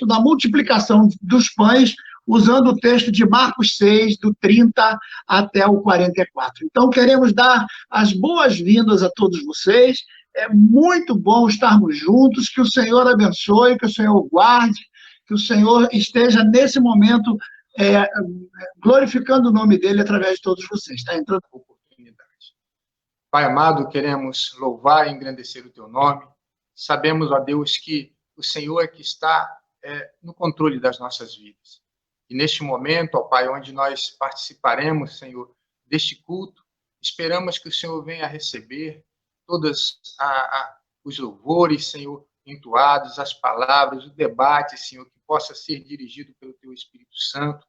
da multiplicação dos pães, usando o texto de Marcos 6, do 30 até o 44. Então, queremos dar as boas-vindas a todos vocês. É muito bom estarmos juntos, que o Senhor abençoe, que o Senhor guarde, que o Senhor esteja nesse momento glorificando o nome dele através de todos vocês. Está entrando a oportunidade. Pai amado, queremos louvar e engrandecer o teu nome. Sabemos, ó Deus, que o Senhor é que está no controle das nossas vidas. E neste momento, ó Pai, onde nós participaremos, Senhor, deste culto, esperamos que o Senhor venha receber todos os louvores, Senhor, entoados, as palavras, o debate, Senhor, que possa ser dirigido pelo teu Espírito Santo,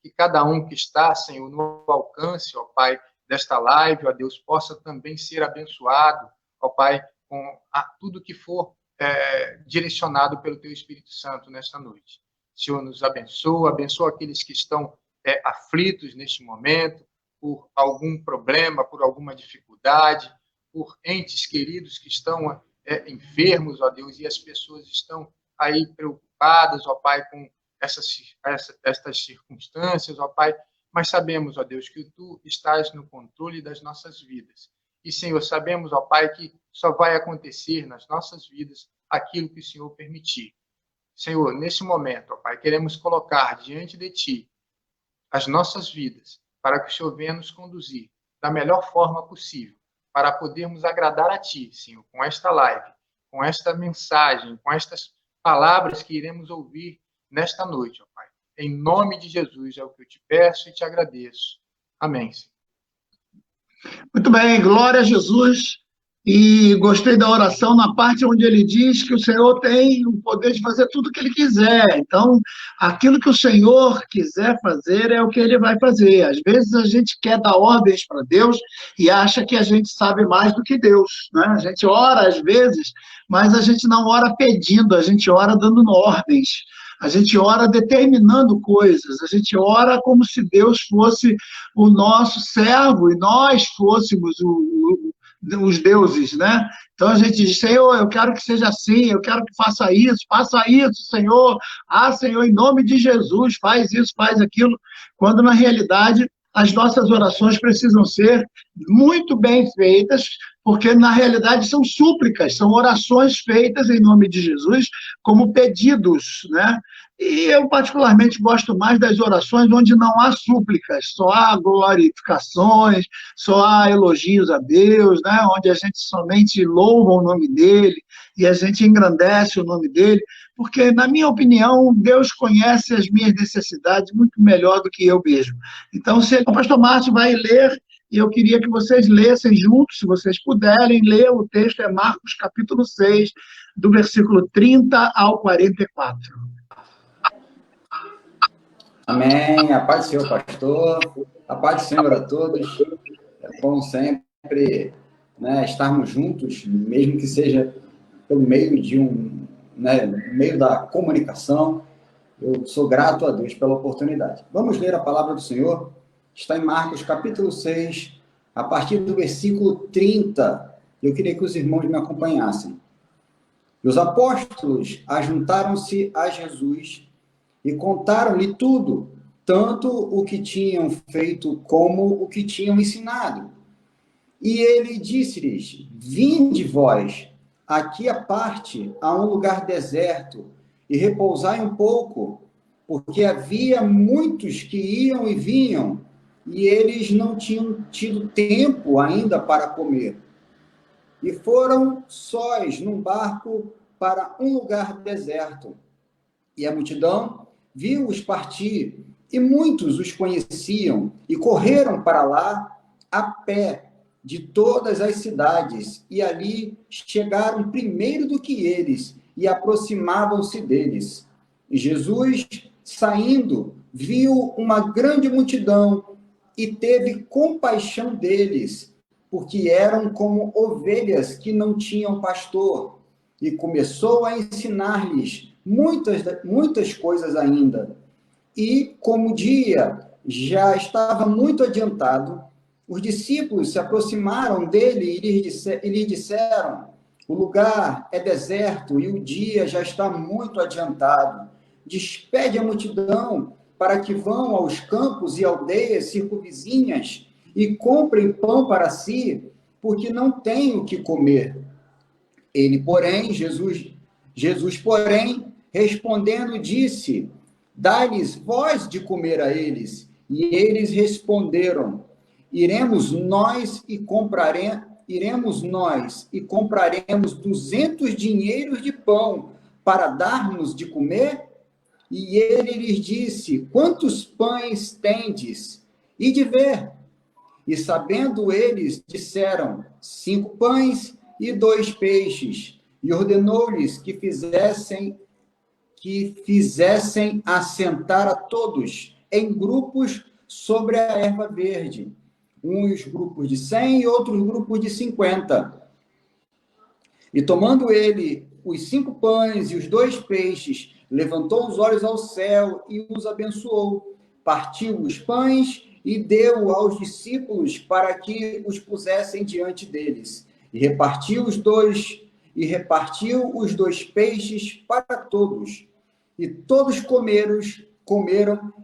que cada um que está, Senhor, no alcance, ó Pai, desta live, ó Deus, possa também ser abençoado, ó Pai, com tudo que for direcionado pelo teu Espírito Santo nesta noite. Senhor, nos abençoa aqueles que estão aflitos neste momento, por algum problema, por alguma dificuldade, por entes queridos que estão enfermos, ó Deus, e as pessoas estão aí preocupadas, ó Pai, com estas circunstâncias, ó Pai, mas sabemos, ó Deus, que tu estás no controle das nossas vidas. E, Senhor, sabemos, ó Pai, que só vai acontecer nas nossas vidas aquilo que o Senhor permitir. Senhor, nesse momento, ó Pai, queremos colocar diante de Ti as nossas vidas, para que o Senhor venha nos conduzir da melhor forma possível, para podermos agradar a Ti, Senhor, com esta live, com esta mensagem, com estas palavras que iremos ouvir nesta noite, ó Pai. Em nome de Jesus é o que eu te peço e te agradeço. Amém, Senhor. Muito bem, glória a Jesus. E gostei da oração na parte onde ele diz que o Senhor tem o poder de fazer tudo o que ele quiser. Então, aquilo que o Senhor quiser fazer é o que ele vai fazer. Às vezes a gente quer dar ordens para Deus e acha que a gente sabe mais do que Deus, né? A gente ora às vezes, mas a gente não ora pedindo, a gente ora dando ordens. A gente ora determinando coisas, a gente ora como se Deus fosse o nosso servo e nós fôssemos os deuses, né? Então a gente diz, Senhor, eu quero que seja assim, eu quero que faça isso, Senhor. Ah, Senhor, em nome de Jesus, faz isso, faz aquilo. Quando, na realidade, as nossas orações precisam ser muito bem feitas, porque, na realidade, são súplicas, são orações feitas em nome de Jesus, como pedidos, né? E eu, particularmente, gosto mais das orações onde não há súplicas, só há glorificações, só há elogios a Deus, né? Onde a gente somente louva o nome dele e a gente engrandece o nome dele, porque, na minha opinião, Deus conhece as minhas necessidades muito melhor do que eu mesmo. Então, o pastor Márcio vai ler, e eu queria que vocês lessem juntos, se vocês puderem ler, o texto é Marcos, capítulo 6, do versículo 30 ao 44. Amém. A paz do Senhor, pastor. A paz do Senhor a todos. É bom sempre, né, estarmos juntos, mesmo que seja pelo meio de meio da comunicação. Eu sou grato a Deus pela oportunidade. Vamos ler a palavra do Senhor. Está em Marcos, capítulo 6, a partir do versículo 30. Eu queria que os irmãos me acompanhassem. E os apóstolos ajuntaram-se a Jesus e contaram-lhe tudo, tanto o que tinham feito como o que tinham ensinado. E ele disse-lhes, vinde vós, aqui à parte, a um lugar deserto, e repousai um pouco, porque havia muitos que iam e vinham, e eles não tinham tido tempo ainda para comer. E foram sós num barco para um lugar deserto. E a multidão viu-os partir, e muitos os conheciam, e correram para lá a pé de todas as cidades, e ali chegaram primeiro do que eles, e aproximavam-se deles. E Jesus, saindo, viu uma grande multidão, e teve compaixão deles, porque eram como ovelhas que não tinham pastor, e começou a ensinar-lhes muitas coisas ainda. E, como o dia já estava muito adiantado, os discípulos se aproximaram dele e lhe disseram, o lugar é deserto e o dia já está muito adiantado, despede a multidão para que vão aos campos e aldeias circunvizinhas e comprem pão para si, porque não têm o que comer. Jesus, porém, respondendo, disse: dai-lhes vós de comer a eles. E eles responderam: iremos nós e compraremos 200 dinheiros de pão para darmos de comer? E ele lhes disse: quantos pães tendes? E de ver. E sabendo eles, disseram: 5 pães e 2 peixes. E ordenou-lhes que fizessem assentar a todos em grupos sobre a erva verde, uns grupos de 100 e outros grupos de 50. E tomando ele os 5 pães e os 2 peixes, levantou os olhos ao céu e os abençoou, partiu os pães e deu aos discípulos para que os pusessem diante deles. E repartiu os 2 peixes para todos. E todos comeram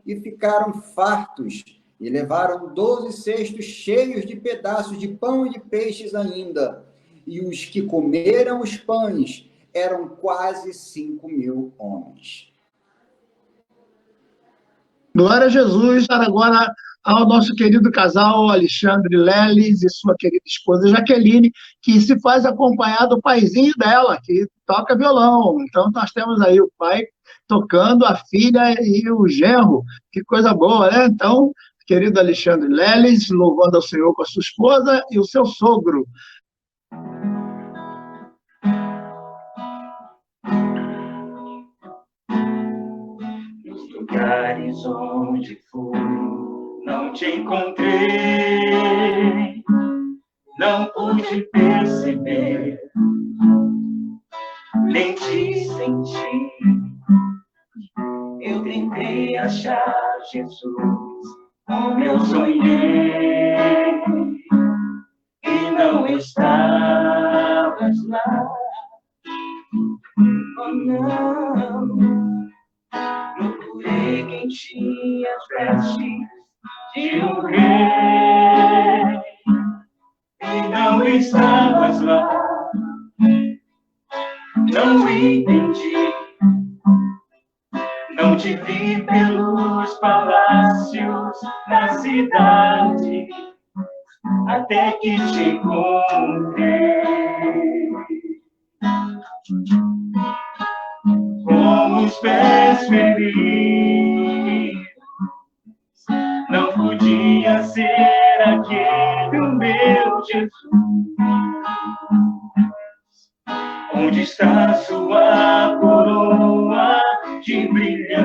e ficaram fartos, e levaram 12 cestos cheios de pedaços de pão e de peixes ainda. E os que comeram os pães eram quase 5.000 homens. Glória a Jesus. Agora ao nosso querido casal Alexandre Leles e sua querida esposa Jaqueline, que se faz acompanhar do paizinho dela, que toca violão. Então, nós temos aí o pai tocando, a filha e o genro. Que coisa boa, né? Então, querido Alexandre Leles, louvando ao Senhor com a sua esposa e o seu sogro. Nos lugares onde fui, não te encontrei, não pude perceber, nem te senti. Eu tentei achar Jesus, como eu sonhei, e não estavas lá. Oh, não. Procurei quem tinha as vestes de um rei, e não estavas lá. Não entendi, não te vi pelos palácios da cidade, até que te encontrei. Com os pés feridos, não podia ser aquele o meu Jesus. Onde está sua coroa de brilhante?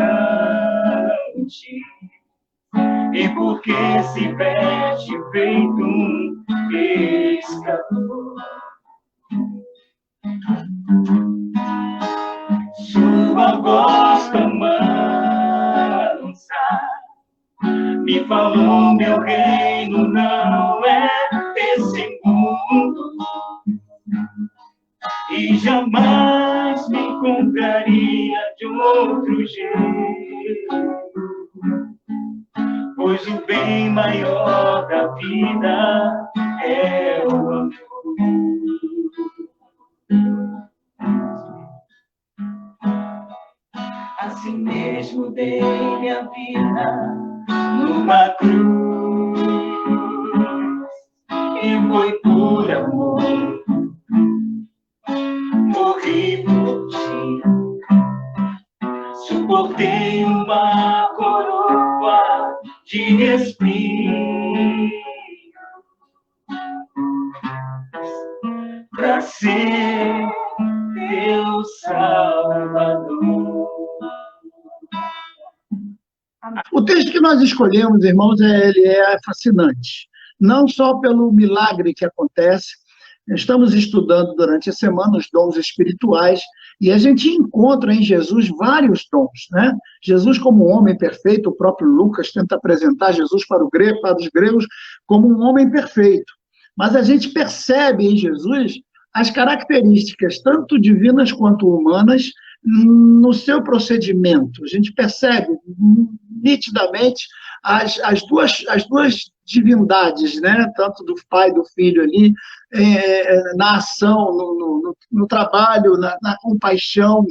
E por que se veste feito um pescador? Sua voz tão mansa me falou: meu reino não é desse mundo, e jamais me encontraria de outro jeito, pois o bem maior da vida é o amor. Assim mesmo dei minha vida numa cruz, e foi por amor. Morri por ti, suportei uma coroa de espinhos para ser teu Salvador. O texto que nós escolhemos, irmãos, ele é fascinante. Não só pelo milagre que acontece. Estamos estudando durante a semana os dons espirituais e a gente encontra em Jesus vários dons, né? Jesus como um homem perfeito, o próprio Lucas tenta apresentar Jesus para os gregos como um homem perfeito. Mas a gente percebe em Jesus as características, tanto divinas quanto humanas, no seu procedimento. A gente percebe nitidamente as duas divindades, né? Tanto do Pai e do Filho ali, na ação, no trabalho, na compaixão,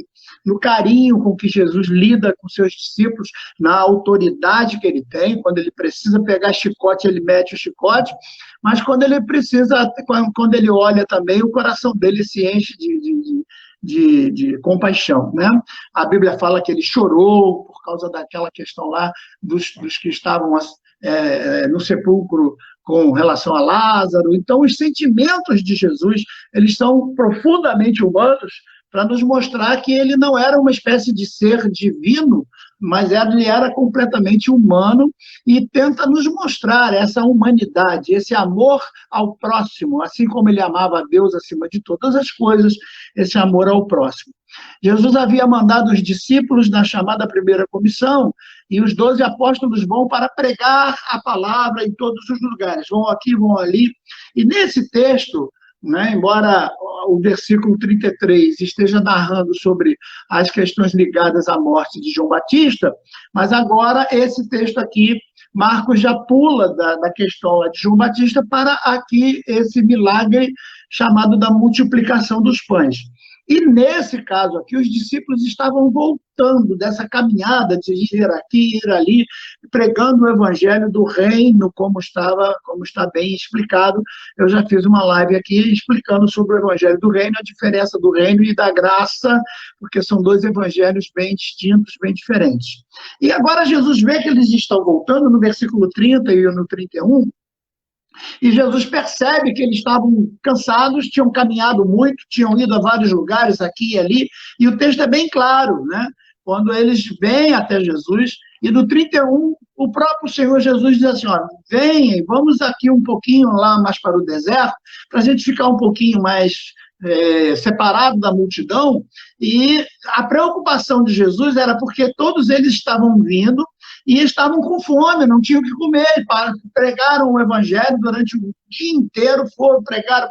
no carinho com que Jesus lida com seus discípulos, na autoridade que ele tem. Quando ele precisa pegar chicote, ele mete o chicote, mas quando ele precisa, quando ele olha também, o coração dele se enche de compaixão, né? A Bíblia fala que ele chorou por causa daquela questão lá dos que estavam no sepulcro com relação a Lázaro. Então, os sentimentos de Jesus, eles são profundamente humanos, para nos mostrar que ele não era uma espécie de ser divino, mas ele era completamente humano, e tenta nos mostrar essa humanidade, esse amor ao próximo, assim como ele amava a Deus acima de todas as coisas, esse amor ao próximo. Jesus havia mandado os discípulos na chamada primeira comissão, e os 12 apóstolos vão para pregar a palavra em todos os lugares, vão aqui, vão ali, e nesse texto, né, embora o versículo 33 esteja narrando sobre as questões ligadas à morte de João Batista, mas agora esse texto aqui, Marcos já pula da questão lá de João Batista para aqui esse milagre chamado da multiplicação dos pães. E nesse caso aqui, os discípulos estavam voltando dessa caminhada de ir aqui, ir ali, pregando o evangelho do reino, como está bem explicado. Eu já fiz uma live aqui explicando sobre o evangelho do reino, a diferença do reino e da graça, porque são dois evangelhos bem distintos, bem diferentes. E agora Jesus vê que eles estão voltando, no versículo 30 e no 31, e Jesus percebe que eles estavam cansados, tinham caminhado muito, tinham ido a vários lugares aqui e ali, e o texto é bem claro, né? Quando eles vêm até Jesus, e no 31, o próprio Senhor Jesus diz assim, ó, venham, vamos aqui um pouquinho lá mais para o deserto, para a gente ficar um pouquinho mais separado da multidão, e a preocupação de Jesus era porque todos eles estavam vindo e estavam com fome, não tinham o que comer, pregaram o evangelho durante o dia inteiro, foram, pregaram,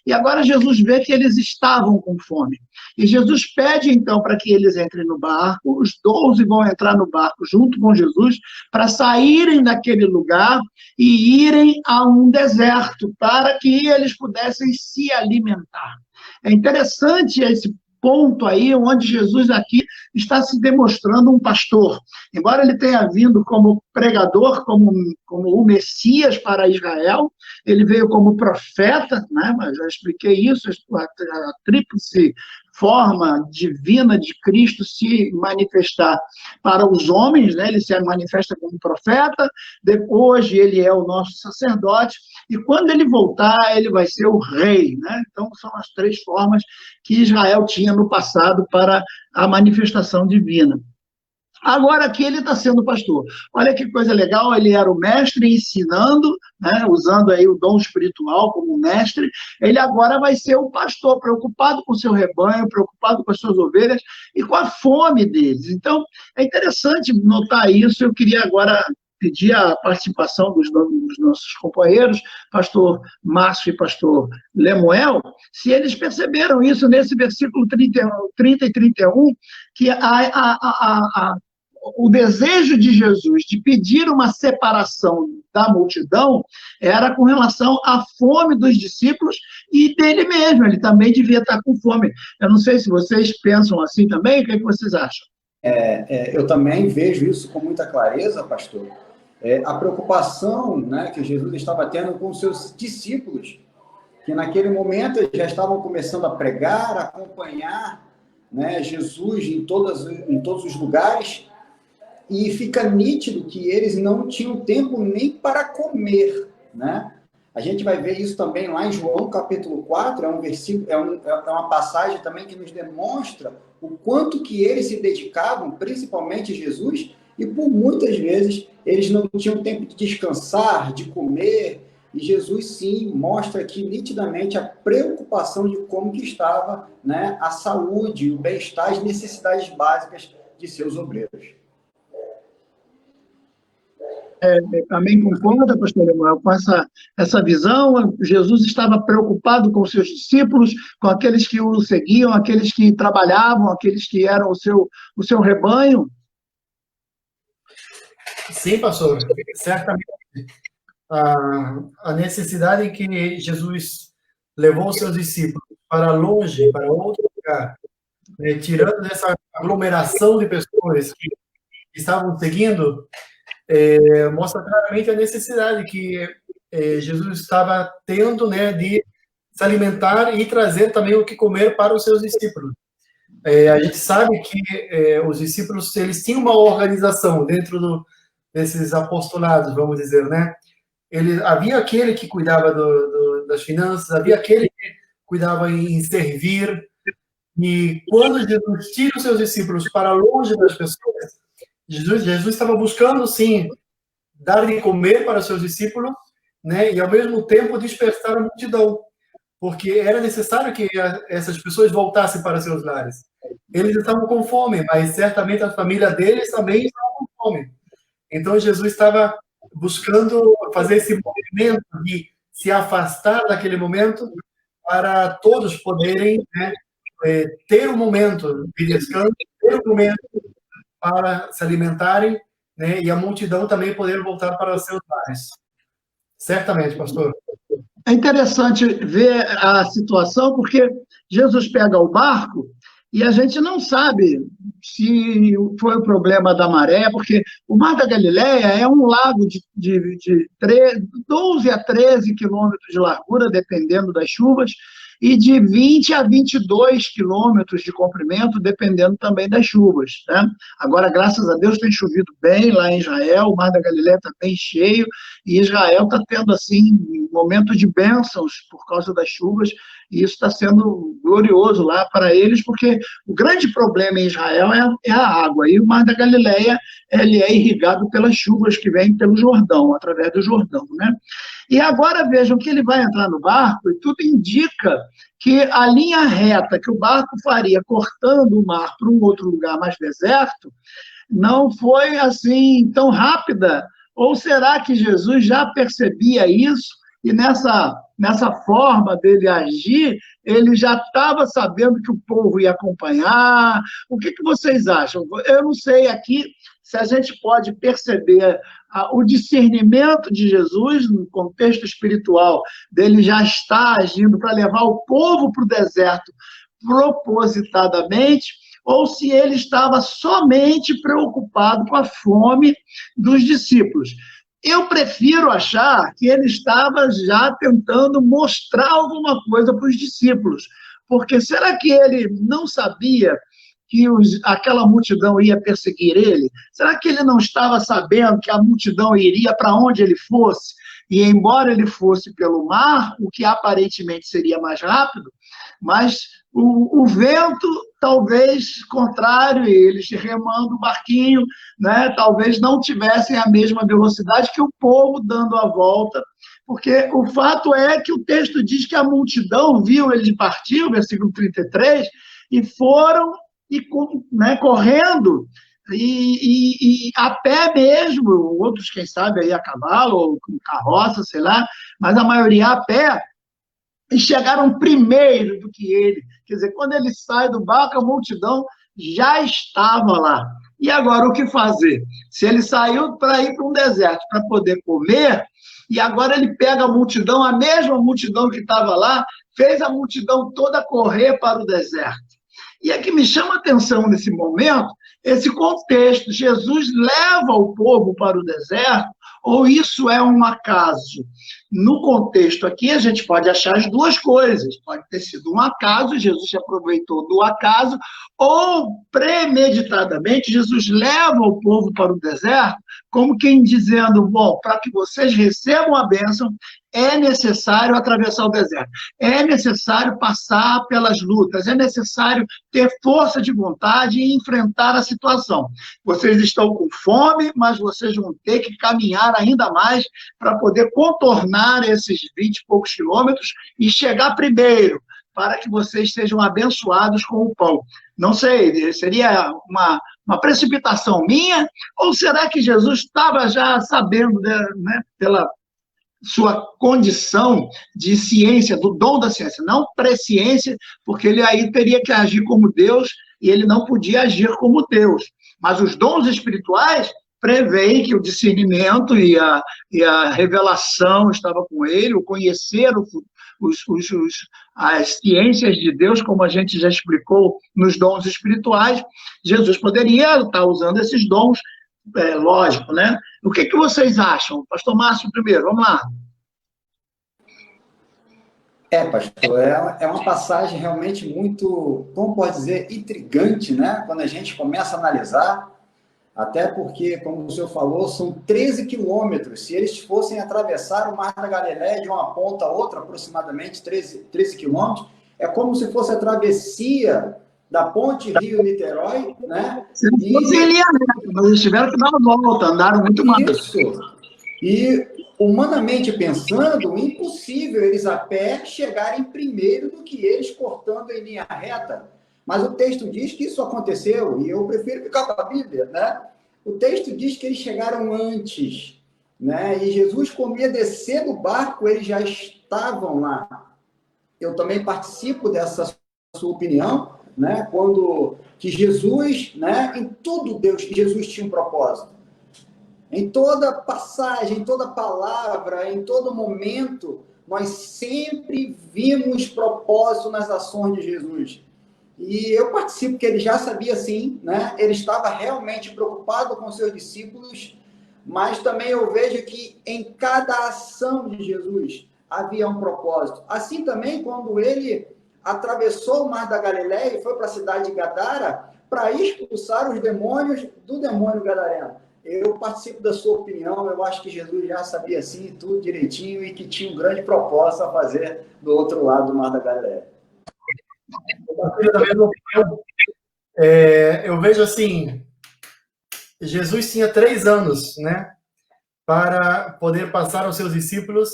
e agora Jesus vê que eles estavam com fome. E Jesus pede, então, para que eles entrem no barco, os 12 vão entrar no barco junto com Jesus, para saírem daquele lugar e irem a um deserto, para que eles pudessem se alimentar. É interessante esse ponto aí, onde Jesus aqui está se demonstrando um pastor. Embora ele tenha vindo como pregador, como o Messias para Israel, ele veio como profeta, né? Mas já expliquei isso, a tríplice forma divina de Cristo se manifestar para os homens, né? Ele se manifesta como profeta, depois ele é o nosso sacerdote, e quando ele voltar, ele vai ser o rei, né? Então, são as três formas que Israel tinha no passado para a manifestação divina. Agora aqui ele está sendo pastor. Olha que coisa legal, ele era o mestre ensinando, né, usando aí o dom espiritual como mestre, ele agora vai ser o pastor, preocupado com o seu rebanho, preocupado com as suas ovelhas e com a fome deles. Então, é interessante notar isso. Eu queria agora pedir a participação dos nossos companheiros, pastor Márcio e pastor Lemuel, se eles perceberam isso nesse versículo 30 e 31, que o desejo de Jesus de pedir uma separação da multidão era com relação à fome dos discípulos e dele mesmo, ele também devia estar com fome. Eu não sei se vocês pensam assim também, o que vocês acham? Eu também vejo isso com muita clareza, pastor. A preocupação, né, que Jesus estava tendo com os seus discípulos, que naquele momento já estavam começando a pregar, a acompanhar, né, Jesus em todos os lugares, e fica nítido que eles não tinham tempo nem para comer, né? A gente vai ver isso também lá em João capítulo 4, é um versículo, é uma passagem também que nos demonstra o quanto que eles se dedicavam, principalmente Jesus, e por muitas vezes eles não tinham tempo de descansar, de comer, e Jesus sim mostra aqui nitidamente a preocupação de como que estava, né, a saúde, o bem-estar, as necessidades básicas de seus obreiros. Também concorda, pastor Lemuel, com essa visão? Jesus estava preocupado com os seus discípulos, com aqueles que o seguiam, aqueles que trabalhavam, aqueles que eram o seu rebanho? Sim, pastor, certamente. A necessidade que Jesus levou os seus discípulos para longe, para outro lugar, né, tirando dessa aglomeração de pessoas que estavam seguindo, mostra claramente a necessidade que Jesus estava tendo, né, de se alimentar e trazer também o que comer para os seus discípulos. A gente sabe que os discípulos, eles tinham uma organização dentro desses apostolados, vamos dizer, né? Havia aquele que cuidava das finanças, havia aquele que cuidava em servir, e quando Jesus tira os seus discípulos para longe das pessoas, Jesus estava buscando, sim, dar de comer para os seus discípulos, né, e ao mesmo tempo dispersar a multidão, porque era necessário que essas pessoas voltassem para seus lares. Eles estavam com fome, mas certamente a família deles também estava com fome. Então Jesus estava buscando fazer esse movimento de se afastar daquele momento para todos poderem, né, ter um momento de descanso, ter um momento para se alimentarem, né, e a multidão também poder voltar para os seus lares. Certamente, pastor. É interessante ver a situação, porque Jesus pega o barco e a gente não sabe se foi o problema da maré, porque o Mar da Galileia é um lago de 12 a 13 quilômetros de largura, dependendo das chuvas, e de 20 a 22 quilômetros de comprimento, dependendo também das chuvas, né? Agora, graças a Deus, tem chovido bem lá em Israel, o Mar da Galileia está bem cheio, e Israel está tendo, assim, um momento de bênçãos por causa das chuvas, e isso está sendo glorioso lá para eles, porque o grande problema em Israel é a água, e o Mar da Galileia, ele é irrigado pelas chuvas que vêm pelo Jordão, através do Jordão, né? E agora vejam que ele vai entrar no barco e tudo indica que a linha reta que o barco faria cortando o mar para um outro lugar mais deserto não foi assim tão rápida. Ou será que Jesus já percebia isso e nessa forma dele agir, ele já estava sabendo que o povo ia acompanhar? O que vocês acham? Eu não sei aqui se a gente pode perceber o discernimento de Jesus no contexto espiritual, dele já está agindo para levar o povo para o deserto propositadamente, ou se ele estava somente preocupado com a fome dos discípulos. Eu prefiro achar que ele estava já tentando mostrar alguma coisa para os discípulos, porque será que ele não sabia que aquela multidão ia perseguir ele? Será que ele não estava sabendo que a multidão iria para onde ele fosse? E embora ele fosse pelo mar, o que aparentemente seria mais rápido, mas o vento talvez contrário, e eles remando o barquinho, né, talvez não tivessem a mesma velocidade que o povo dando a volta, porque o fato é que o texto diz que a multidão viu ele partir, o versículo 33, e foram correndo, e a pé mesmo, outros, quem sabe, aí a cavalo, ou com carroça, sei lá, mas a maioria a pé, e chegaram primeiro do que ele. Quer dizer, quando ele sai do barco, a multidão já estava lá. E agora, o que fazer? Se ele saiu para ir para um deserto para poder comer, e agora ele pega a multidão, a mesma multidão que estava lá, fez a multidão toda correr para o deserto. E é que me chama a atenção nesse momento, esse contexto. Jesus leva o povo para o deserto, ou isso é um acaso? No contexto aqui, a gente pode achar as duas coisas. Pode ter sido um acaso, Jesus se aproveitou do acaso, ou premeditadamente, Jesus leva o povo para o deserto, como quem dizendo, bom, para que vocês recebam a bênção, é necessário atravessar o deserto, é necessário passar pelas lutas, é necessário ter força de vontade e enfrentar a situação. Vocês estão com fome, mas vocês vão ter que caminhar ainda mais para poder contornar esses 20 e poucos quilômetros e chegar primeiro, para que vocês sejam abençoados com o pão. Não sei, seria uma precipitação minha? Ou será que Jesus estava já sabendo, né, pela sua condição de ciência, do dom da ciência, não presciência, porque ele aí teria que agir como Deus e ele não podia agir como Deus. Mas os dons espirituais prevêem que o discernimento e a revelação estava com ele, o conhecer as ciências de Deus, como a gente já explicou nos dons espirituais. Jesus poderia estar usando esses dons, lógico, né? O que vocês acham? Pastor Márcio primeiro, vamos lá. Pastor, é uma passagem realmente muito, como pode dizer, intrigante, né? Quando a gente começa a analisar, até porque, como o senhor falou, são 13 quilômetros. Se eles fossem atravessar o Mar da Galileia de uma ponta a outra, aproximadamente 13 quilômetros, é como se fosse a travessia da ponte Rio-Niterói, né? Se não fosse ele, mas eles tiveram que dar uma volta, andaram muito mais. Isso. E, humanamente pensando, impossível eles a pé chegarem primeiro do que eles cortando em linha reta. Mas o texto diz que isso aconteceu, e eu prefiro ficar com a Bíblia, né? O texto diz que eles chegaram antes, né? E Jesus, como ia descer do barco, eles já estavam lá. Eu também participo dessa sua opinião, né? Quando que Jesus, né? Em tudo Jesus tinha um propósito. Em toda passagem, em toda palavra, em todo momento, nós sempre vimos propósito nas ações de Jesus. E eu participo que ele já sabia sim, né? Ele estava realmente preocupado com seus discípulos, mas também eu vejo que em cada ação de Jesus havia um propósito. Assim também quando ele atravessou o Mar da Galileia e foi para a cidade de Gadara para expulsar os demônios do demônio gadareno. Eu participo da sua opinião, eu acho que Jesus já sabia sim, tudo direitinho, e que tinha um grande propósito a fazer do outro lado do Mar da Galileia. Eu vejo assim, Jesus tinha 3 anos, né, para poder passar aos seus discípulos,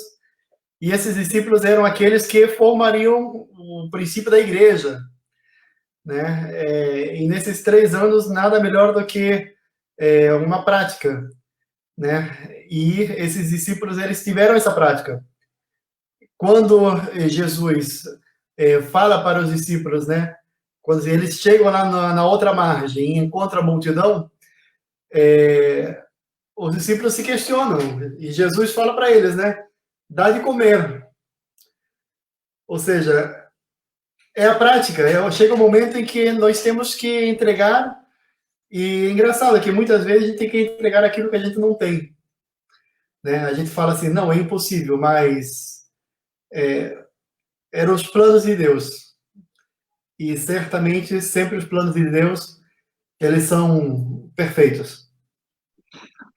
e esses discípulos eram aqueles que formariam o princípio da igreja, né, e nesses 3 anos nada melhor do que uma prática, né, e esses discípulos, eles tiveram essa prática. Quando Jesus fala para os discípulos, né? Quando eles chegam lá na outra margem e encontram a multidão, os discípulos se questionam e Jesus fala para eles, né? Dá de comer. Ou seja, é a prática. Chega um momento em que nós temos que entregar, e é engraçado que muitas vezes a gente tem que entregar aquilo que a gente não tem, né? A gente fala assim, não, é impossível, mas eram os planos de Deus. E certamente, sempre os planos de Deus, eles são perfeitos.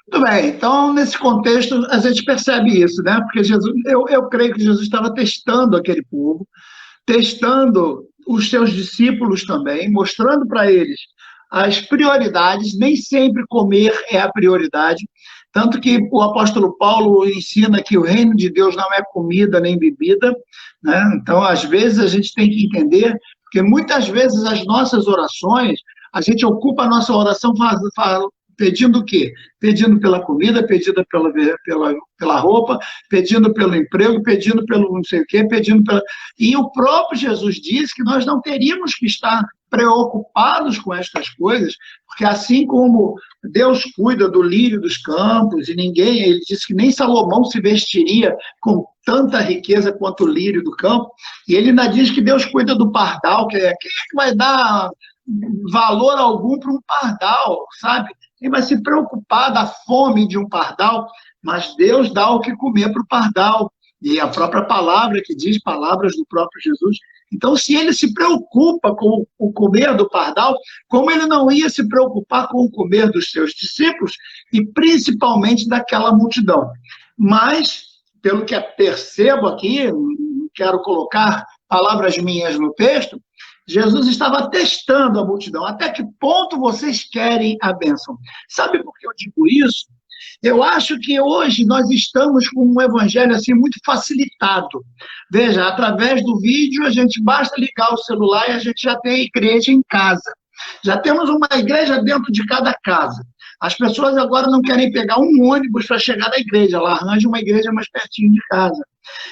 Muito bem, então, nesse contexto, a gente percebe isso, né? Porque Jesus, eu creio que Jesus estava testando aquele povo, testando os seus discípulos também, mostrando para eles as prioridades. Nem sempre comer é a prioridade, tanto que o apóstolo Paulo ensina que o reino de Deus não é comida nem bebida, né? Então, às vezes, a gente tem que entender, porque muitas vezes as nossas orações, a gente ocupa a nossa oração pedindo o quê? Pedindo pela comida, pedindo pela roupa, pedindo pelo emprego, pedindo pelo não sei o quê, pedindo pela... E o próprio Jesus disse que nós não teríamos que estar preocupados com estas coisas, porque assim como Deus cuida do lírio dos campos, e ele disse que nem Salomão se vestiria com tanta riqueza quanto o lírio do campo, e ele ainda diz que Deus cuida do pardal, quem é que vai dar valor algum para um pardal, sabe? Quem vai se preocupar da fome de um pardal? Mas Deus dá o que comer para o pardal, e a própria palavra que diz, palavras do próprio Jesus. Então, se ele se preocupa com o comer do pardal, como ele não ia se preocupar com o comer dos seus discípulos, e principalmente daquela multidão? Mas, pelo que percebo aqui, não quero colocar palavras minhas no texto, Jesus estava testando a multidão. Até que ponto vocês querem a bênção? Sabe por que eu digo isso? Eu acho que hoje nós estamos com um evangelho assim muito facilitado. Veja, através do vídeo, a gente basta ligar o celular e a gente já tem a igreja em casa. Já temos uma igreja dentro de cada casa. As pessoas agora não querem pegar um ônibus para chegar na igreja, ela arranja uma igreja mais pertinho de casa.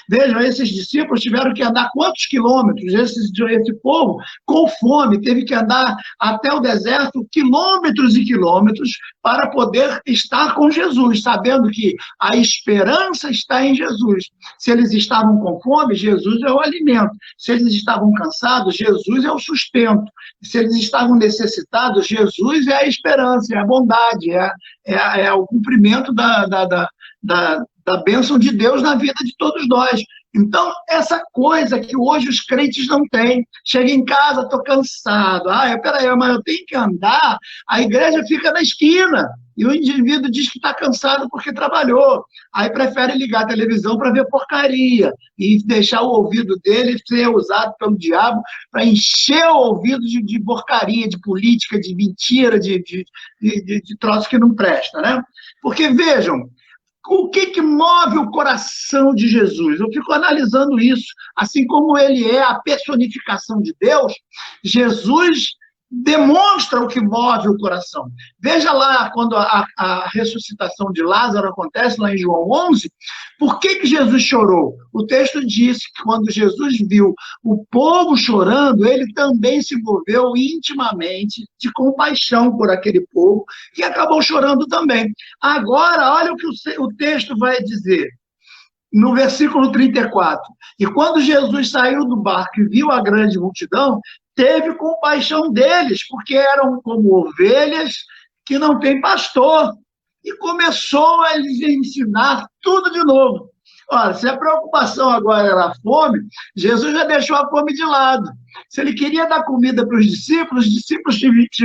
Vejam, esses discípulos tiveram que andar quantos quilômetros? Esse povo, com fome, teve que andar até o deserto quilômetros e quilômetros para poder estar com Jesus, sabendo que a esperança está em Jesus. Se eles estavam com fome, Jesus é o alimento. Se eles estavam cansados, Jesus é o sustento. Se eles estavam necessitados, Jesus é a esperança, é a bondade, é o cumprimento da bênção de Deus na vida de todos nós. Então, essa coisa que hoje os crentes não têm. Chega em casa, estou cansado. Peraí, mas eu tenho que andar. A igreja fica na esquina. E o indivíduo diz que está cansado porque trabalhou. Aí prefere ligar a televisão para ver porcaria. E deixar o ouvido dele ser usado pelo diabo para encher o ouvido de porcaria, de política, de mentira, de troço que não presta, né? Porque, vejam, o que move o coração de Jesus? Eu fico analisando isso. Assim como ele é a personificação de Deus, Jesus demonstra o que move o coração. Veja lá, quando a ressuscitação de Lázaro acontece, lá em João 11, por que Jesus chorou? O texto diz que quando Jesus viu o povo chorando, ele também se envolveu intimamente de compaixão por aquele povo e acabou chorando também. Agora, olha o que o texto vai dizer. No versículo 34, e quando Jesus saiu do barco e viu a grande multidão, teve compaixão deles, porque eram como ovelhas que não têm pastor, e começou a lhes ensinar tudo de novo. Ora, se a preocupação agora era a fome, Jesus já deixou a fome de lado. Se ele queria dar comida para os discípulos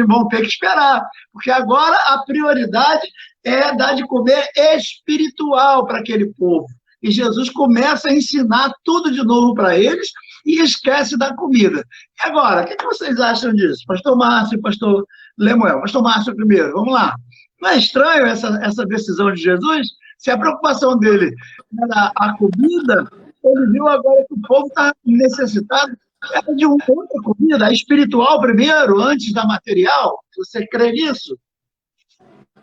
vão ter que esperar, porque agora a prioridade é dar de comer espiritual para aquele povo. E Jesus começa a ensinar tudo de novo para eles e esquece da comida. E agora, o que vocês acham disso? Pastor Márcio, pastor Lemuel. Pastor Márcio primeiro, vamos lá. Não é estranho essa decisão de Jesus? Se a preocupação dele era a comida, ele viu agora que o povo está necessitado de uma outra comida, a espiritual primeiro, antes da material. Você crê nisso?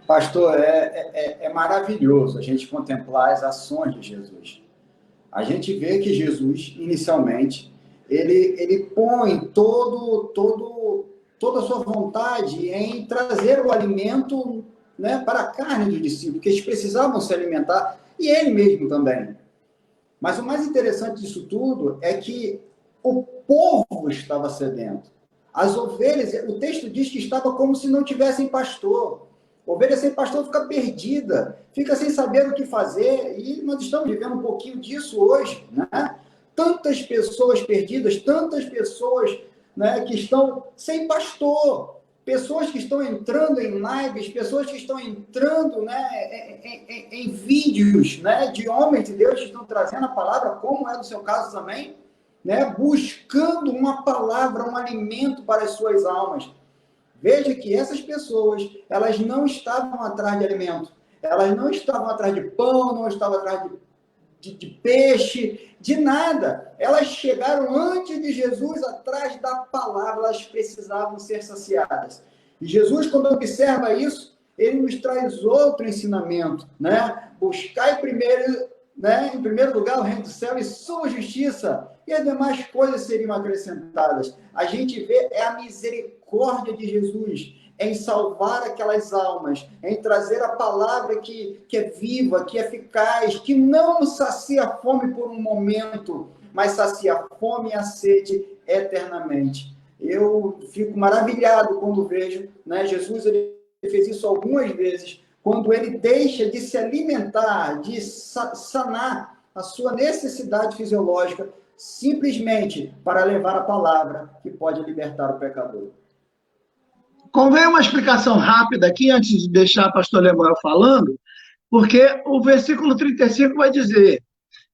Pastor, é maravilhoso a gente contemplar as ações de Jesus. A gente vê que Jesus, inicialmente, ele põe toda a sua vontade em trazer o alimento, né, para a carne dos discípulos, que eles precisavam se alimentar, e ele mesmo também. Mas o mais interessante disso tudo é que o povo estava sedento. As ovelhas, o texto diz que estava como se não tivessem pastor. Ovelha sem pastor fica perdida, fica sem saber o que fazer, e nós estamos vivendo um pouquinho disso hoje, né? Tantas pessoas perdidas, tantas pessoas, né, que estão sem pastor, pessoas que estão entrando em lives, pessoas que estão entrando, né, em vídeos, né, de homens de Deus que estão trazendo a palavra, como é no seu caso também, né, buscando uma palavra, um alimento para as suas almas. Veja que essas pessoas, elas não estavam atrás de alimento, elas não estavam atrás de pão, não estavam atrás de peixe, de nada. Elas chegaram antes de Jesus atrás da palavra, elas precisavam ser saciadas. E Jesus, quando observa isso, ele nos traz outro ensinamento, né? Buscai primeiro, né, em primeiro lugar o reino do céu e sua justiça, e as demais coisas seriam acrescentadas. A gente vê a misericórdia de Jesus em salvar aquelas almas, em trazer a palavra que é viva, que é eficaz, que não sacia a fome por um momento, mas sacia a fome e a sede eternamente. Eu fico maravilhado quando vejo, né, Jesus ele fez isso algumas vezes, quando ele deixa de se alimentar, de sanar a sua necessidade fisiológica, simplesmente para levar a palavra que pode libertar o pecador. Convém uma explicação rápida aqui, antes de deixar o pastor Lemuel falando, porque o versículo 35 vai dizer: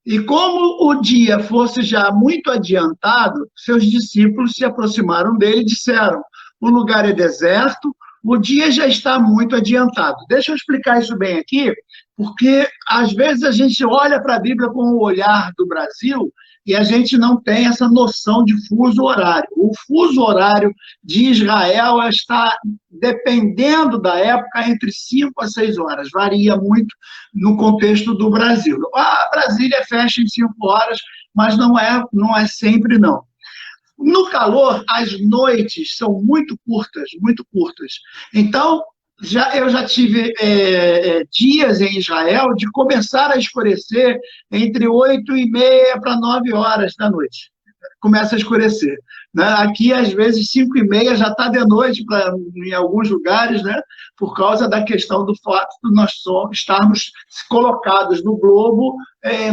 e como o dia fosse já muito adiantado, seus discípulos se aproximaram dele e disseram: o lugar é deserto, o dia já está muito adiantado. Deixa eu explicar isso bem aqui, porque às vezes a gente olha para a Bíblia com o olhar do Brasil e a gente não tem essa noção de fuso horário. O fuso horário de Israel está, dependendo da época, entre 5 a 6 horas. Varia muito no contexto do Brasil. A Brasília fecha em 5 horas, mas não é sempre, não. No calor, as noites são muito curtas, muito curtas. Então, eu já tive dias em Israel de começar a escurecer entre 8h30 para 9 horas da noite. Começa a escurecer. Né? Aqui, às vezes, 5h30 já está de noite em alguns lugares, né? Por causa da questão do fato de nós estarmos colocados no globo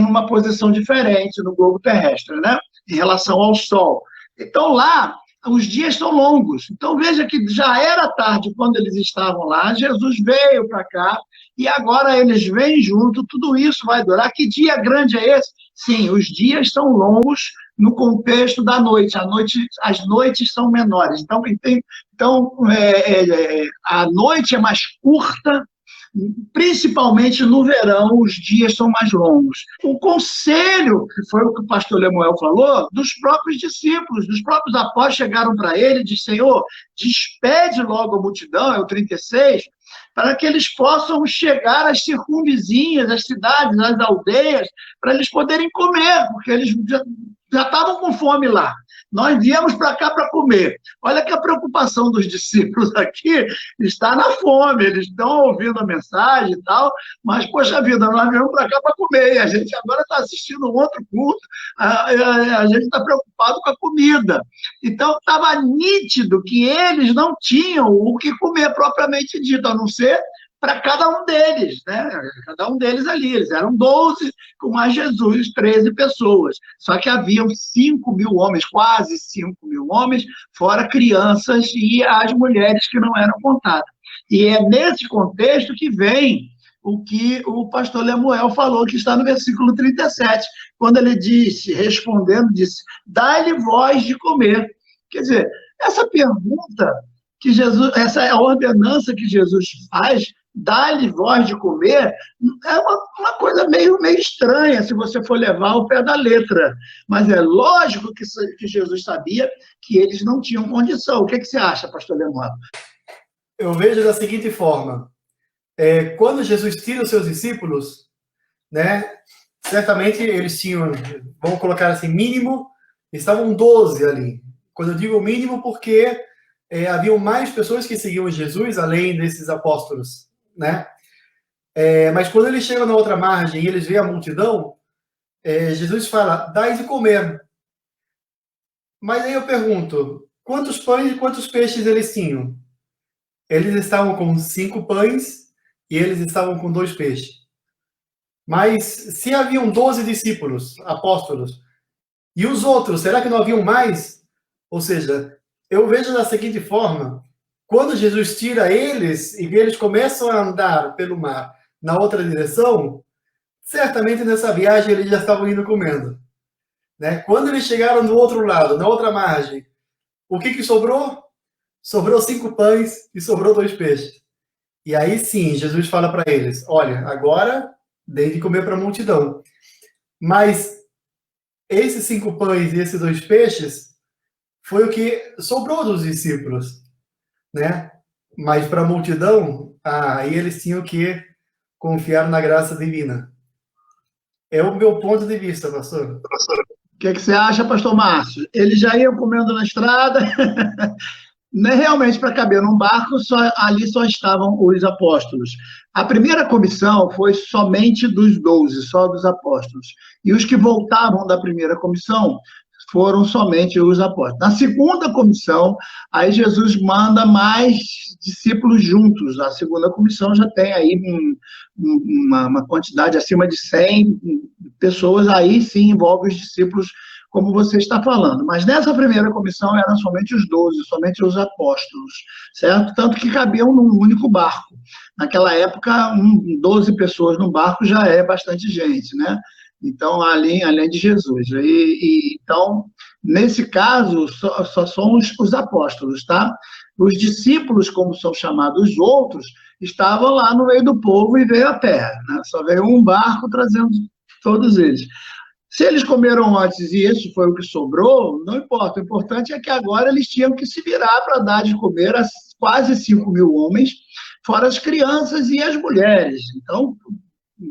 numa posição diferente, no globo terrestre, né? Em relação ao Sol. Então, lá, os dias são longos. Então, veja que já era tarde quando eles estavam lá, Jesus veio para cá, e agora eles vêm junto, tudo isso vai durar. Que dia grande é esse? Sim, os dias são longos no contexto da noite. As noites são menores. Então, a noite é mais curta, principalmente no verão, os dias são mais longos. O conselho, que foi o que o pastor Lemuel falou, dos próprios discípulos, dos próprios apóstolos chegaram para ele e disseram: Senhor, despede logo a multidão, é o 36, para que eles possam chegar às circunvizinhas, às cidades, às aldeias, para eles poderem comer, porque eles já estavam com fome lá. Nós viemos para cá para comer. Olha que a preocupação dos discípulos aqui está na fome. Eles estão ouvindo a mensagem e tal, mas, poxa vida, nós viemos para cá para comer. E a gente agora está assistindo um outro culto, a gente está preocupado com a comida. Então, estava nítido que eles não tinham o que comer propriamente dito, a não ser para cada um deles, né? Cada um deles ali. Eles eram 12, com mais Jesus, 13 pessoas. Só que haviam 5.000 homens, quase 5.000 homens, fora crianças e as mulheres que não eram contadas. E é nesse contexto que vem o que o pastor Lemuel falou, que está no versículo 37, quando ele disse, respondendo, disse: dá-lhe voz de comer. Quer dizer, essa pergunta que Jesus, essa ordenança que Jesus faz, dá-lhe voz de comer, é uma coisa meio estranha, se você for levar ao pé da letra. Mas é lógico que Jesus sabia que eles não tinham condição. O que você acha, pastor Lemuel? Eu vejo da seguinte forma: quando Jesus tira os seus discípulos, né, certamente eles tinham, vamos colocar assim, mínimo, estavam 12 ali. Quando eu digo mínimo, porque haviam mais pessoas que seguiam Jesus, além desses apóstolos, né? Mas quando eles chegam na outra margem e eles veem a multidão, Jesus fala: dai de comer. Mas aí eu pergunto: quantos pães e quantos peixes eles tinham? Eles estavam com 5 pães e eles estavam com 2 peixes. Mas se haviam 12 discípulos, apóstolos, e os outros, será que não haviam mais? Ou seja, eu vejo da seguinte forma: quando Jesus tira eles e eles começam a andar pelo mar na outra direção, certamente nessa viagem eles já estavam indo comendo, né? Quando eles chegaram do outro lado, na outra margem, o que sobrou? Sobrou 5 pães e sobrou 2 peixes. E aí sim, Jesus fala para eles: olha, agora dê de comer para a multidão. Mas esses 5 pães e esses 2 peixes foi o que sobrou dos discípulos, né? Mas para a multidão, aí eles tinham que confiar na graça divina. É o meu ponto de vista, pastor. O que você acha, pastor Márcio? Eles já iam comendo na estrada, né? Realmente, para caber num barco, ali só estavam os apóstolos. A primeira comissão foi somente dos 12, só dos apóstolos. E os que voltavam da primeira comissão foram somente os apóstolos. Na segunda comissão, aí Jesus manda mais discípulos juntos. A segunda comissão já tem aí uma quantidade acima de 100 pessoas, aí sim envolve os discípulos, como você está falando. Mas nessa primeira comissão eram somente os 12, somente os apóstolos, certo? Tanto que cabiam num único barco. Naquela época, 12 pessoas no barco já é bastante gente, né? Então, além de Jesus. Então, nesse caso, só são os apóstolos, tá? Os discípulos, como são chamados os outros, estavam lá no meio do povo e veio a terra, né? Só veio um barco trazendo todos eles. Se eles comeram antes e isso foi o que sobrou, não importa. O importante é que agora eles tinham que se virar para dar de comer a quase 5.000 homens, fora as crianças e as mulheres. Então,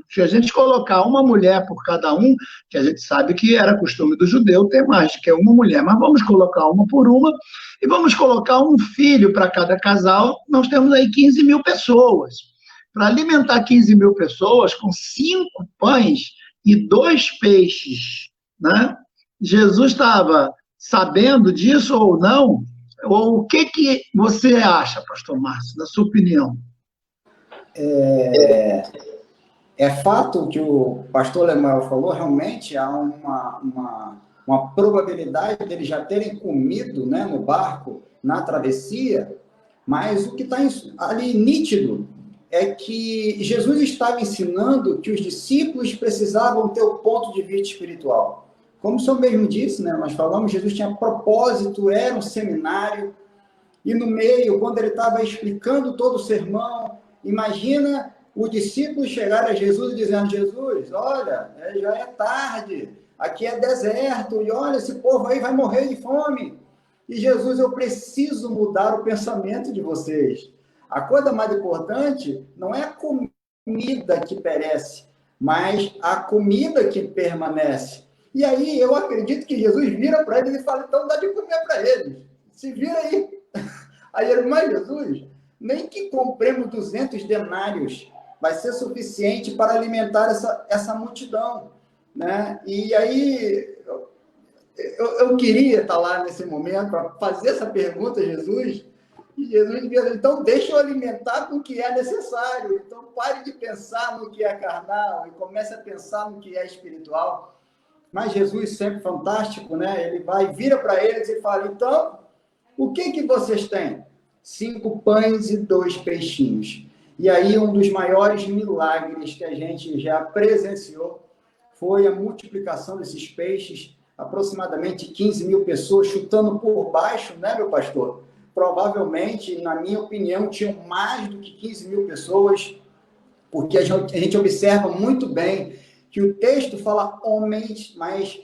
se a gente colocar uma mulher por cada um, que a gente sabe que era costume do judeu ter mais do que uma mulher, mas vamos colocar uma por uma, e vamos colocar um filho para cada casal, nós temos aí 15.000 pessoas. Para alimentar 15.000 pessoas com 5 pães e 2 peixes, né? Jesus estava sabendo disso ou não? Ou o que você acha, pastor Márcio, na sua opinião? É fato que o pastor Lemuel falou, realmente há uma probabilidade deles já terem comido, né, no barco, na travessia, mas o que está ali nítido é que Jesus estava ensinando que os discípulos precisavam ter o ponto de vista espiritual. Como o senhor mesmo disse, né, nós falamos, Jesus tinha propósito, era um seminário, e no meio, quando ele estava explicando todo o sermão, imagina o discípulo chegar a Jesus e dizendo: Jesus, olha, já é tarde, aqui é deserto, e olha, esse povo aí vai morrer de fome. E Jesus, eu preciso mudar o pensamento de vocês. A coisa mais importante não é a comida que perece, mas a comida que permanece. E aí eu acredito que Jesus vira para eles e fala: então dá de comer para eles, se vira aí. Aí ele: mas Jesus, nem que compremos 200 denários vai ser suficiente para alimentar essa multidão, né? E aí eu queria estar lá nesse momento para fazer essa pergunta a Jesus, e Jesus dizia: então deixa eu alimentar com o que é necessário, então pare de pensar no que é carnal e comece a pensar no que é espiritual. Mas Jesus, sempre fantástico, né? Ele vira para eles e fala: então, o que vocês têm? 5 pães e 2 peixinhos. E aí um dos maiores milagres que a gente já presenciou foi a multiplicação desses peixes, aproximadamente 15.000 pessoas chutando por baixo, né, meu pastor? Provavelmente, na minha opinião, tinham mais do que 15.000 pessoas, porque a gente observa muito bem que o texto fala homens, mas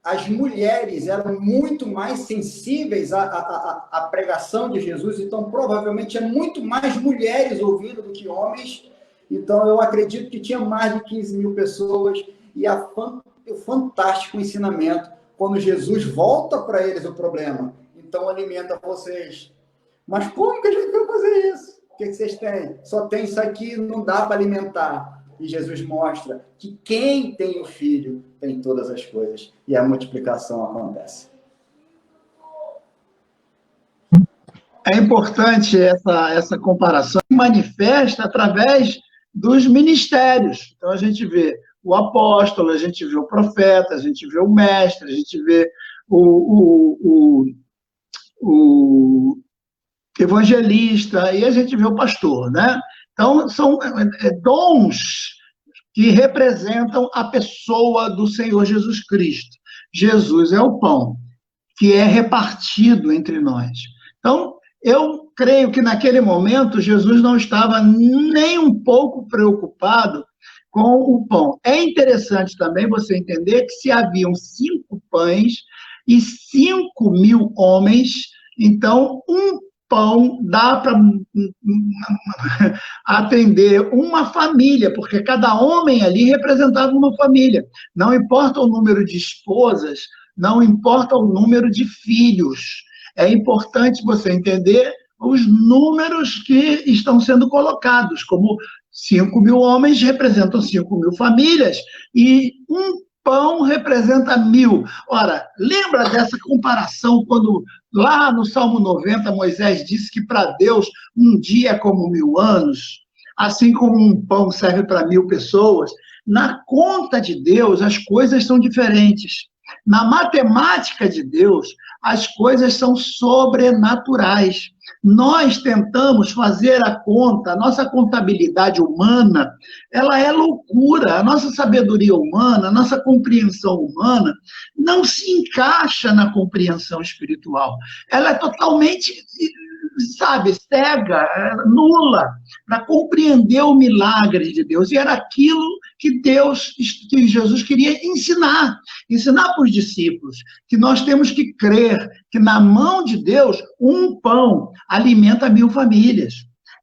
as mulheres eram muito mais sensíveis à pregação de Jesus, então provavelmente é muito mais mulheres ouvindo do que homens, então eu acredito que tinha mais de 15.000 pessoas, e o fantástico ensinamento, quando Jesus volta para eles o problema: então alimenta vocês. Mas como que a gente vai fazer isso? O que vocês têm? Só tem isso aqui, não dá para alimentar. E Jesus mostra que quem tem o Filho tem todas as coisas. E a multiplicação acontece. É importante essa comparação, que manifesta através dos ministérios. Então, a gente vê o apóstolo, a gente vê o profeta, a gente vê o mestre, a gente vê o evangelista, e a gente vê o pastor, né? Então, são dons que representam a pessoa do Senhor Jesus Cristo. Jesus é o pão que é repartido entre nós. Então, eu creio que naquele momento Jesus não estava nem um pouco preocupado com o pão. É interessante também você entender que se haviam 5 pães e 5.000 homens, então um pão dá para atender uma família, porque cada homem ali representava uma família. Não importa o número de esposas, não importa o número de filhos. É importante você entender os números que estão sendo colocados, como 5.000 homens representam 5.000 famílias, e um pão representa 1.000. Ora, lembra dessa comparação quando, lá no Salmo 90, Moisés disse que para Deus um dia é como 1.000 anos, assim como um pão serve para 1.000 pessoas? Na conta de Deus, as coisas são diferentes. Na matemática de Deus, as coisas são sobrenaturais. Nós tentamos fazer a conta, a nossa contabilidade humana, ela é loucura. A nossa sabedoria humana, a nossa compreensão humana não se encaixa na compreensão espiritual. Ela é totalmente, cega, nula, para compreender o milagre de Deus. E era aquilo que Jesus queria ensinar para os discípulos, que nós temos que crer que na mão de Deus um pão alimenta 1000 famílias,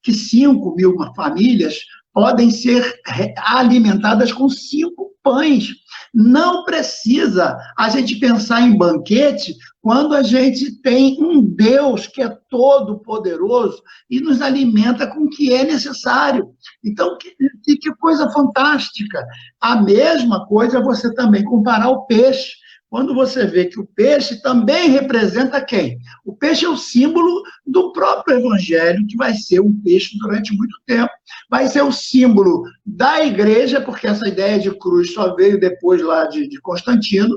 que 5.000 famílias podem ser alimentadas com 5 pães. Não precisa a gente pensar em banquete quando a gente tem um Deus que é todo poderoso e nos alimenta com o que é necessário. Então, que coisa fantástica. A mesma coisa é você também comparar o peixe. Quando você vê que o peixe também representa quem? O peixe é o símbolo do próprio evangelho, que vai ser um peixe durante muito tempo. Vai ser o símbolo da igreja, porque essa ideia de cruz só veio depois lá de Constantino,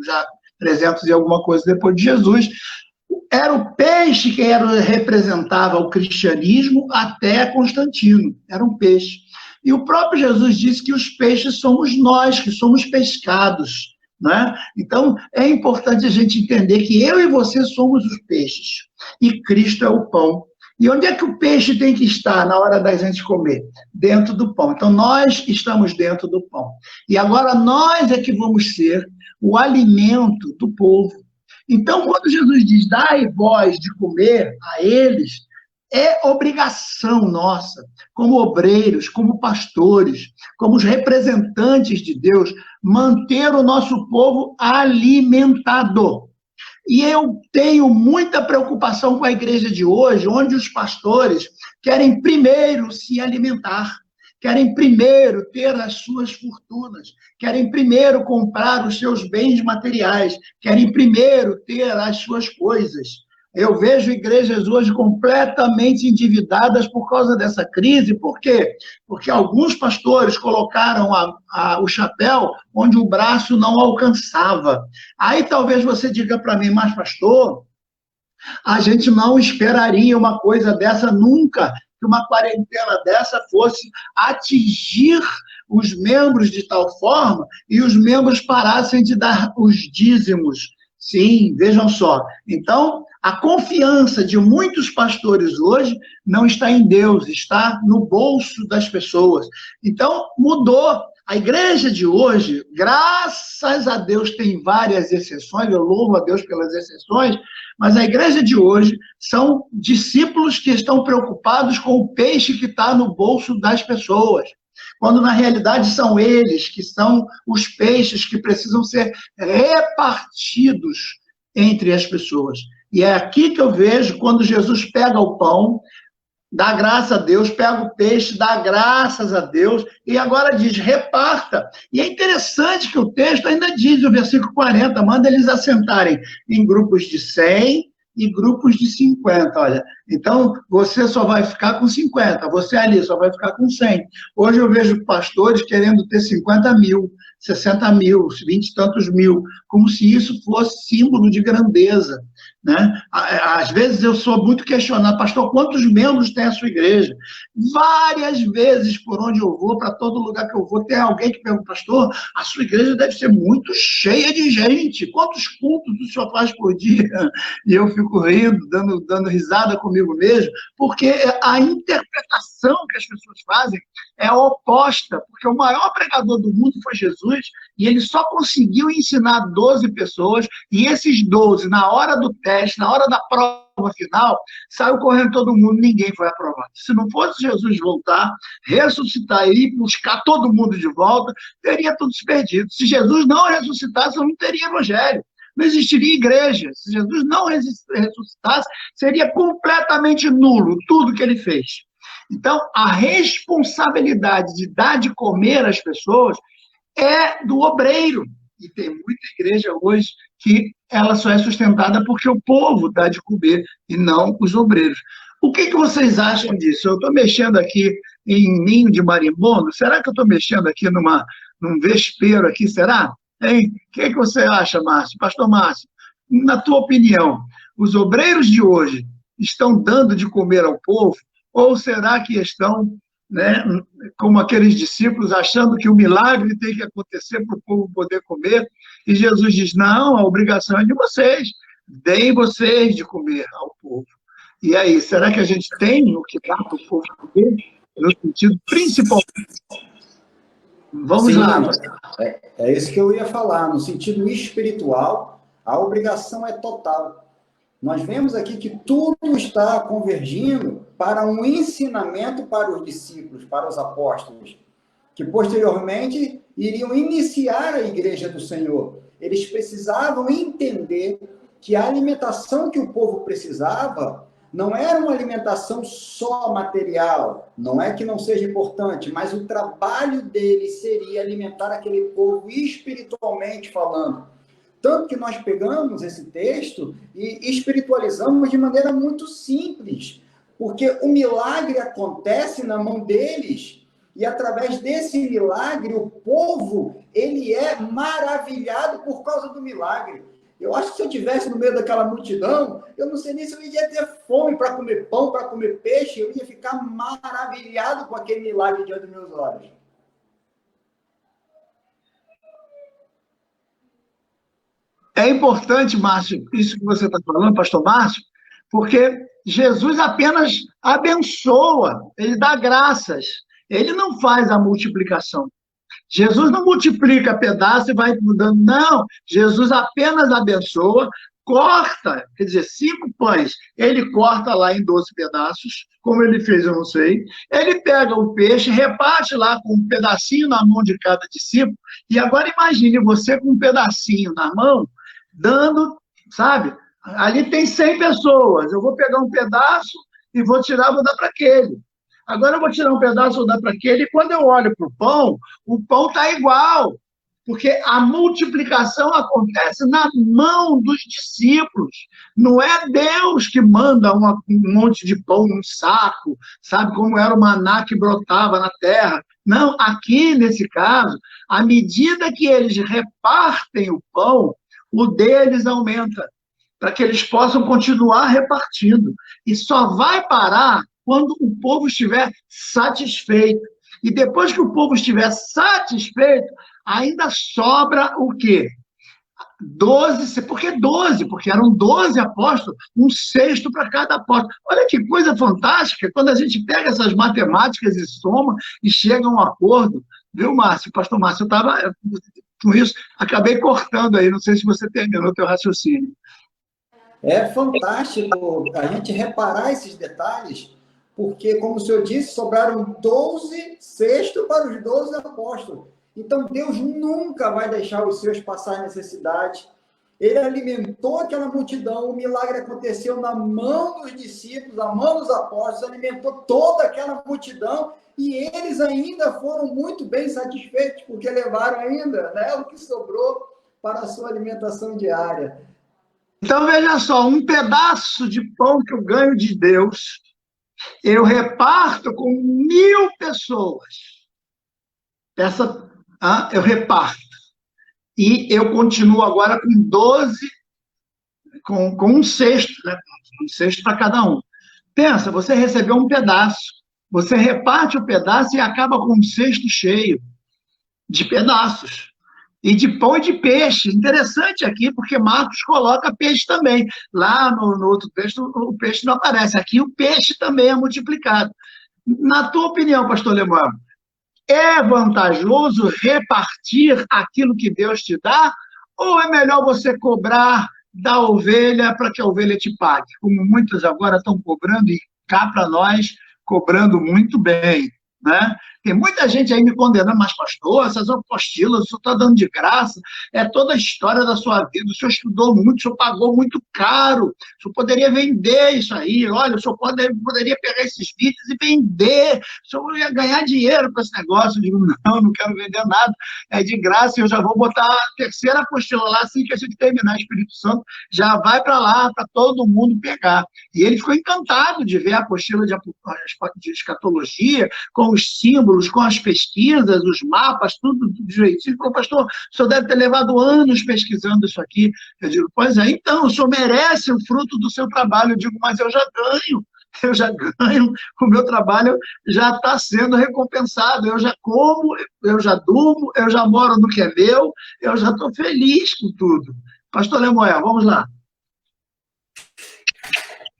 já 300 e alguma coisa depois de Jesus. Era o peixe que representava o cristianismo até Constantino. Era um peixe. E o próprio Jesus disse que os peixes somos nós, que somos pescados. Né? Então, é importante a gente entender que eu e você somos os peixes, e Cristo é o pão. E onde é que o peixe tem que estar na hora da gente comer? Dentro do pão. Então, nós estamos dentro do pão. E agora nós é que vamos ser o alimento do povo. Então, quando Jesus diz, dai vós de comer a eles, é obrigação nossa, como obreiros, como pastores, como os representantes de Deus, manter o nosso povo alimentado. E eu tenho muita preocupação com a igreja de hoje, onde os pastores querem primeiro se alimentar, querem primeiro ter as suas fortunas, querem primeiro comprar os seus bens materiais, querem primeiro ter as suas coisas. Eu vejo igrejas hoje completamente endividadas por causa dessa crise. Por quê? Porque alguns pastores colocaram o chapéu onde o braço não alcançava. Aí talvez você diga para mim, mas pastor, a gente não esperaria uma coisa dessa nunca, que uma quarentena dessa fosse atingir os membros de tal forma e os membros parassem de dar os dízimos. Sim, vejam só. Então, a confiança de muitos pastores hoje não está em Deus, está no bolso das pessoas. Então, mudou. A igreja de hoje, graças a Deus, tem várias exceções, eu louvo a Deus pelas exceções, mas a igreja de hoje são discípulos que estão preocupados com o peixe que está no bolso das pessoas, quando na realidade são eles que são os peixes que precisam ser repartidos entre as pessoas. E é aqui que eu vejo, quando Jesus pega o pão, dá graça a Deus, pega o peixe, dá graças a Deus, e agora diz, reparta. E é interessante que o texto ainda diz, o versículo 40, manda eles assentarem em grupos de 100 e grupos de 50, olha. Então, você só vai ficar com 50, você ali só vai ficar com 100. Hoje eu vejo pastores querendo ter 50 mil, 60 mil, 20 e tantos mil, como se isso fosse símbolo de grandeza. Né? Às vezes eu sou muito questionado, pastor, quantos membros tem a sua igreja? Várias vezes, por onde eu vou, para todo lugar que eu vou, tem alguém que pergunta, pastor, a sua igreja deve ser muito cheia de gente, quantos cultos o senhor faz por dia? E eu fico rindo, dando risada comigo mesmo, porque a interpretação que as pessoas fazem é oposta, porque o maior pregador do mundo foi Jesus, e ele só conseguiu ensinar 12 pessoas, e esses 12, na hora do teste, na hora da prova final, saiu correndo todo mundo, ninguém foi aprovado. Se não fosse Jesus voltar, ressuscitar e buscar todo mundo de volta, teria tudo se perdido. Se Jesus não ressuscitasse, não teria evangelho. Não existiria igreja. Se Jesus não ressuscitasse, seria completamente nulo tudo que ele fez. Então, a responsabilidade de dar de comer às pessoas é do obreiro. E tem muita igreja hoje que ela só é sustentada porque o povo dá de comer e não os obreiros. O que vocês acham disso? Eu estou mexendo aqui em ninho de marimbondo? Será que eu estou mexendo aqui num vespeiro aqui? Será? Hein? O que você acha, Márcio? Pastor Márcio, na tua opinião, os obreiros de hoje estão dando de comer ao povo? Ou será que estão, né, como aqueles discípulos, achando que o milagre tem que acontecer para o povo poder comer? E Jesus diz, não, a obrigação é de vocês. Deem vocês de comer ao povo. E aí, será que a gente tem o que dá para o povo comer? No sentido principal. Vamos Sim, lá. é isso que eu ia falar. No sentido espiritual, a obrigação é total. Nós vemos aqui que tudo está convergindo para um ensinamento para os discípulos, para os apóstolos, que posteriormente iriam iniciar a igreja do Senhor. Eles precisavam entender que a alimentação que o povo precisava não era uma alimentação só material, não é que não seja importante, mas o trabalho deles seria alimentar aquele povo espiritualmente falando. Tanto que nós pegamos esse texto e espiritualizamos de maneira muito simples, porque o milagre acontece na mão deles, e através desse milagre, o povo, ele é maravilhado por causa do milagre. Eu acho que se eu estivesse no meio daquela multidão, eu não sei nem se eu ia ter fome para comer pão, para comer peixe, eu ia ficar maravilhado com aquele milagre diante dos meus olhos. É importante, Márcio, isso que você está falando, pastor Márcio, porque Jesus apenas abençoa, ele dá graças, ele não faz a multiplicação. Jesus não multiplica pedaço e vai mudando, não. Jesus apenas abençoa, corta, quer dizer, 5 pães, ele corta lá em 12 pedaços, como ele fez, eu não sei. Ele pega o peixe, reparte lá com um pedacinho na mão de cada discípulo, e agora imagine você com um pedacinho na mão, dando, sabe? Ali tem 100 pessoas, eu vou pegar um pedaço e vou tirar, vou dar para aquele. Agora eu vou tirar um pedaço, vou dar para aquele, e quando eu olho para o pão está igual, porque a multiplicação acontece na mão dos discípulos. Não é Deus que manda um monte de pão num saco, sabe como era o maná que brotava na terra. Não, aqui, nesse caso, à medida que eles repartem o pão, o deles aumenta, para que eles possam continuar repartindo. E só vai parar quando o povo estiver satisfeito. E depois que o povo estiver satisfeito, ainda sobra o quê? 12, por que 12? Porque eram 12 apóstolos, um sexto para cada apóstolo. Olha que coisa fantástica, quando a gente pega essas matemáticas e soma e chega a um acordo, viu, Márcio? Pastor Márcio, eu estava com isso, acabei cortando aí, não sei se você terminou o teu raciocínio. É fantástico a gente reparar esses detalhes, porque, como o senhor disse, sobraram 12 cestos para os 12 apóstolos. Então, Deus nunca vai deixar os seus passar necessidade. Ele alimentou aquela multidão, o milagre aconteceu na mão dos discípulos, na mão dos apóstolos, alimentou toda aquela multidão, e eles ainda foram muito bem satisfeitos, porque levaram ainda, né, o que sobrou para a sua alimentação diária. Então, veja só, um pedaço de pão que eu ganho de Deus, eu reparto com 1000 pessoas. Eu reparto. E eu continuo agora com 12, com um sexto, né? Um sexto para cada um. Pensa, você recebeu um pedaço, você reparte o pedaço e acaba com um cesto cheio de pedaços. E de pão e de peixe. Interessante aqui, porque Marcos coloca peixe também. Lá no outro texto, o peixe não aparece. Aqui o peixe também é multiplicado. Na tua opinião, pastor Lemoyne, é vantajoso repartir aquilo que Deus te dá? Ou é melhor você cobrar da ovelha para que a ovelha te pague? Como muitos agora estão cobrando, e cá para nós, cobrando muito bem, né? Tem muita gente aí me condenando, mas pastor, essas apostilas, o senhor está dando de graça, é toda a história da sua vida, o senhor estudou muito, o senhor pagou muito caro, o senhor poderia vender isso aí, olha, o senhor poderia pegar esses vídeos e vender, o senhor ia ganhar dinheiro com esse negócio. Eu digo, não quero vender nada, é de graça, eu já vou botar a terceira apostila lá, assim que a gente terminar o Espírito Santo, já vai para lá, para todo mundo pegar. E ele ficou encantado de ver a apostila de escatologia, com os símbolos, com as pesquisas, os mapas, tudo direitinho. Falou, pastor, o senhor deve ter levado anos pesquisando isso aqui. Eu digo, pois é, então, o senhor merece o fruto do seu trabalho. Eu digo, mas eu já ganho, o meu trabalho já está sendo recompensado, eu já como, eu já durmo, eu já moro no que é meu, eu já estou feliz com tudo. Pastor Lemoyne, vamos lá.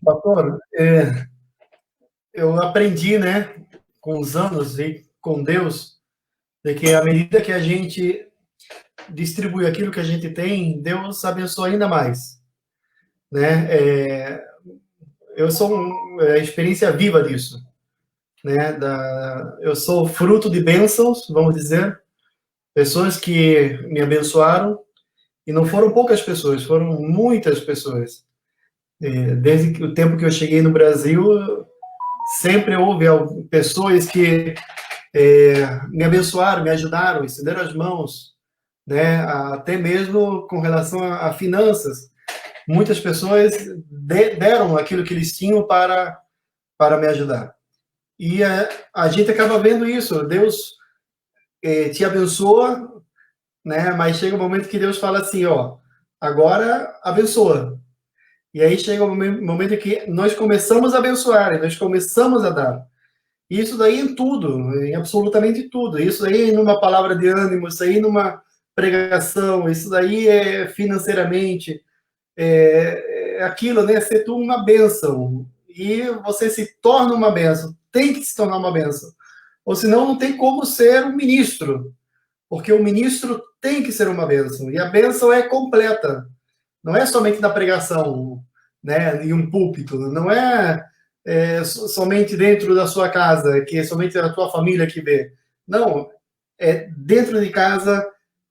Pastor, eu aprendi, né, com os anos e com Deus, de que à medida que a gente distribui aquilo que a gente tem, Deus abençoa ainda mais, né? Eu sou a experiência viva disso, né? Eu sou fruto de bênçãos, vamos dizer, pessoas que me abençoaram, e não foram poucas pessoas, foram muitas pessoas. Desde o tempo que eu cheguei no Brasil, sempre houve pessoas que me abençoaram, me ajudaram, estenderam as mãos, né? Até mesmo com relação a finanças. Muitas pessoas deram aquilo que eles tinham para me ajudar. E a gente acaba vendo isso. Deus te abençoa, né? Mas chega um momento que Deus fala assim, ó, agora abençoa. E aí chega um momento que nós começamos a abençoar, nós começamos a dar. Isso daí em tudo, em absolutamente tudo. Isso daí numa palavra de ânimo, isso aí numa pregação, isso daí é financeiramente, aquilo, né? Ser tu uma bênção. E você se torna uma bênção, tem que se tornar uma bênção. Ou senão não tem como ser um ministro, porque o ministro tem que ser uma bênção. E a bênção é completa. Não é somente na pregação, né, em um púlpito, não é, somente dentro da sua casa, que é somente a tua família que vê. Não, é dentro de casa,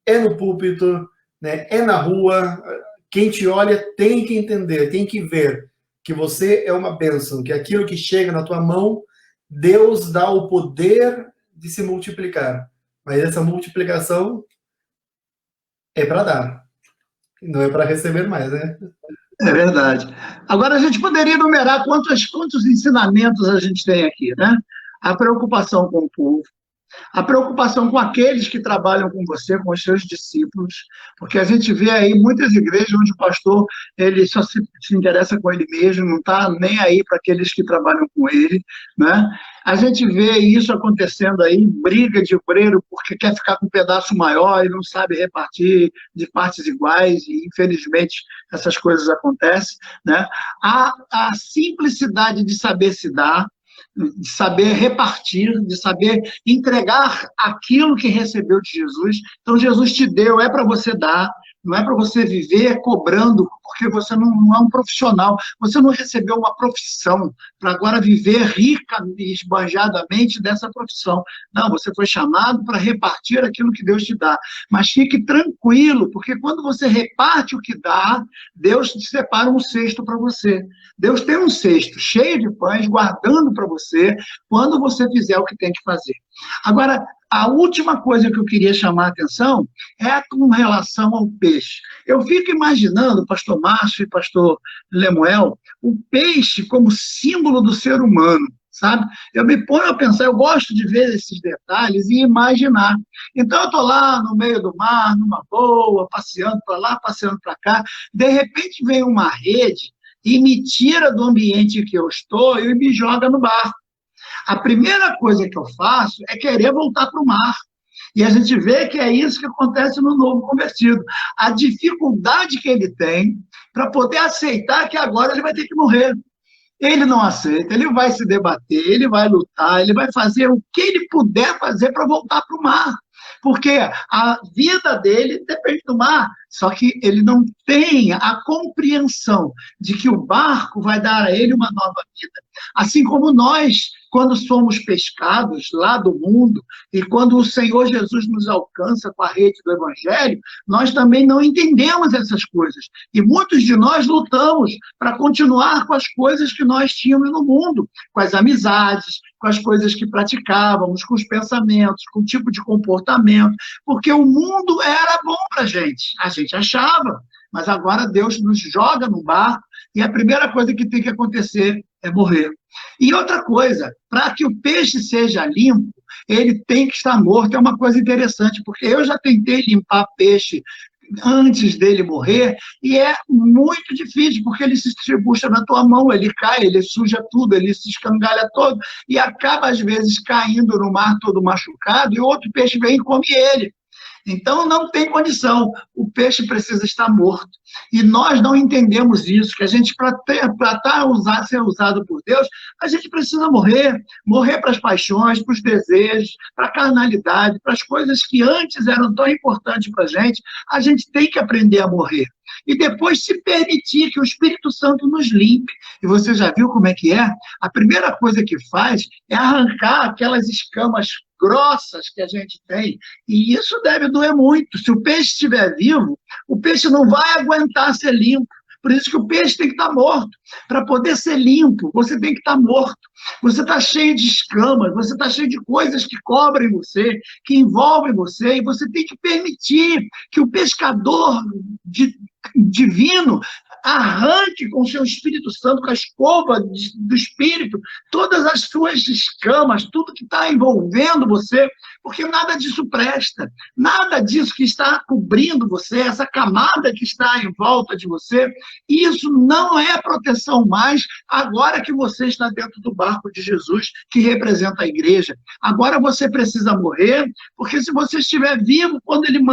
é no púlpito, né, é na rua. Quem te olha tem que entender, tem que ver que você é uma bênção, que aquilo que chega na tua mão, Deus dá o poder de se multiplicar. Mas essa multiplicação é para dar. Não é para receber mais, né? É verdade. Agora, a gente poderia enumerar quantos ensinamentos a gente tem aqui, né? A preocupação com o povo, a preocupação com aqueles que trabalham com você, com os seus discípulos, porque a gente vê aí muitas igrejas onde o pastor ele só se interessa com ele mesmo, não está nem aí para aqueles que trabalham com ele, né? A gente vê isso acontecendo aí, briga de obreiro porque quer ficar com um pedaço maior e não sabe repartir de partes iguais, e infelizmente essas coisas acontecem, né? A simplicidade de saber se dar, de saber repartir, de saber entregar aquilo que recebeu de Jesus. Então, Jesus te deu, é para você dar, não é para você viver cobrando, porque você não é um profissional, você não recebeu uma profissão para agora viver rica e esbanjadamente dessa profissão. Não, você foi chamado para repartir aquilo que Deus te dá. Mas fique tranquilo, porque quando você reparte o que dá, Deus te separa um cesto para você. Deus tem um cesto cheio de pães, guardando para você, quando você fizer o que tem que fazer. Agora, a última coisa que eu queria chamar a atenção é com relação ao peixe. Eu fico imaginando, pastor Márcio e pastor Lemuel, o peixe como símbolo do ser humano, sabe? Eu me ponho a pensar, eu gosto de ver esses detalhes e imaginar. Então, eu estou lá no meio do mar, numa boa, passeando para lá, passeando para cá, de repente vem uma rede e me tira do ambiente que eu estou e me joga no barco. A primeira coisa que eu faço é querer voltar para o mar. E a gente vê que é isso que acontece no novo convertido. A dificuldade que ele tem para poder aceitar que agora ele vai ter que morrer. Ele não aceita, ele vai se debater, ele vai lutar, ele vai fazer o que ele puder fazer para voltar para o mar. Porque a vida dele depende do mar, só que ele não tem a compreensão de que o barco vai dar a ele uma nova vida. Assim como nós, quando somos pescados lá do mundo, e quando o Senhor Jesus nos alcança com a rede do Evangelho, nós também não entendemos essas coisas. E muitos de nós lutamos para continuar com as coisas que nós tínhamos no mundo, com as amizades, com as coisas que praticávamos, com os pensamentos, com o tipo de comportamento, porque o mundo era bom para a gente achava, mas agora Deus nos joga no barco e a primeira coisa que tem que acontecer é morrer. E outra coisa, para que o peixe seja limpo, ele tem que estar morto. É uma coisa interessante, porque eu já tentei limpar peixe antes dele morrer, e é muito difícil, porque ele se distribuixa na tua mão, ele cai, ele suja tudo, ele se escangalha todo, e acaba, às vezes, caindo no mar todo machucado, e outro peixe vem e come ele. Então, não tem condição. O peixe precisa estar morto. E nós não entendemos isso, que a gente, para ser usado por Deus, a gente precisa morrer. Morrer para as paixões, para os desejos, para a carnalidade, para as coisas que antes eram tão importantes para a gente tem que aprender a morrer. E depois se permitir que o Espírito Santo nos limpe. E você já viu como é que é? A primeira coisa que faz é arrancar aquelas escamas grossas que a gente tem, e isso deve doer muito. Se o peixe estiver vivo, o peixe não vai aguentar ser limpo. Por isso que o peixe tem que estar morto. Para poder ser limpo, você tem que estar morto. Você está cheio de escamas, você está cheio de coisas que cobrem você, que envolvem você, e você tem que permitir que o pescador divino arranque com o seu Espírito Santo, com a escova do Espírito, todas as suas escamas, tudo que está envolvendo você, porque nada disso presta, nada disso que está cobrindo você, essa camada que está em volta de você, isso não é proteção mais, agora que você está dentro do barco de Jesus, que representa a igreja. Agora você precisa morrer, porque se você estiver vivo, quando ele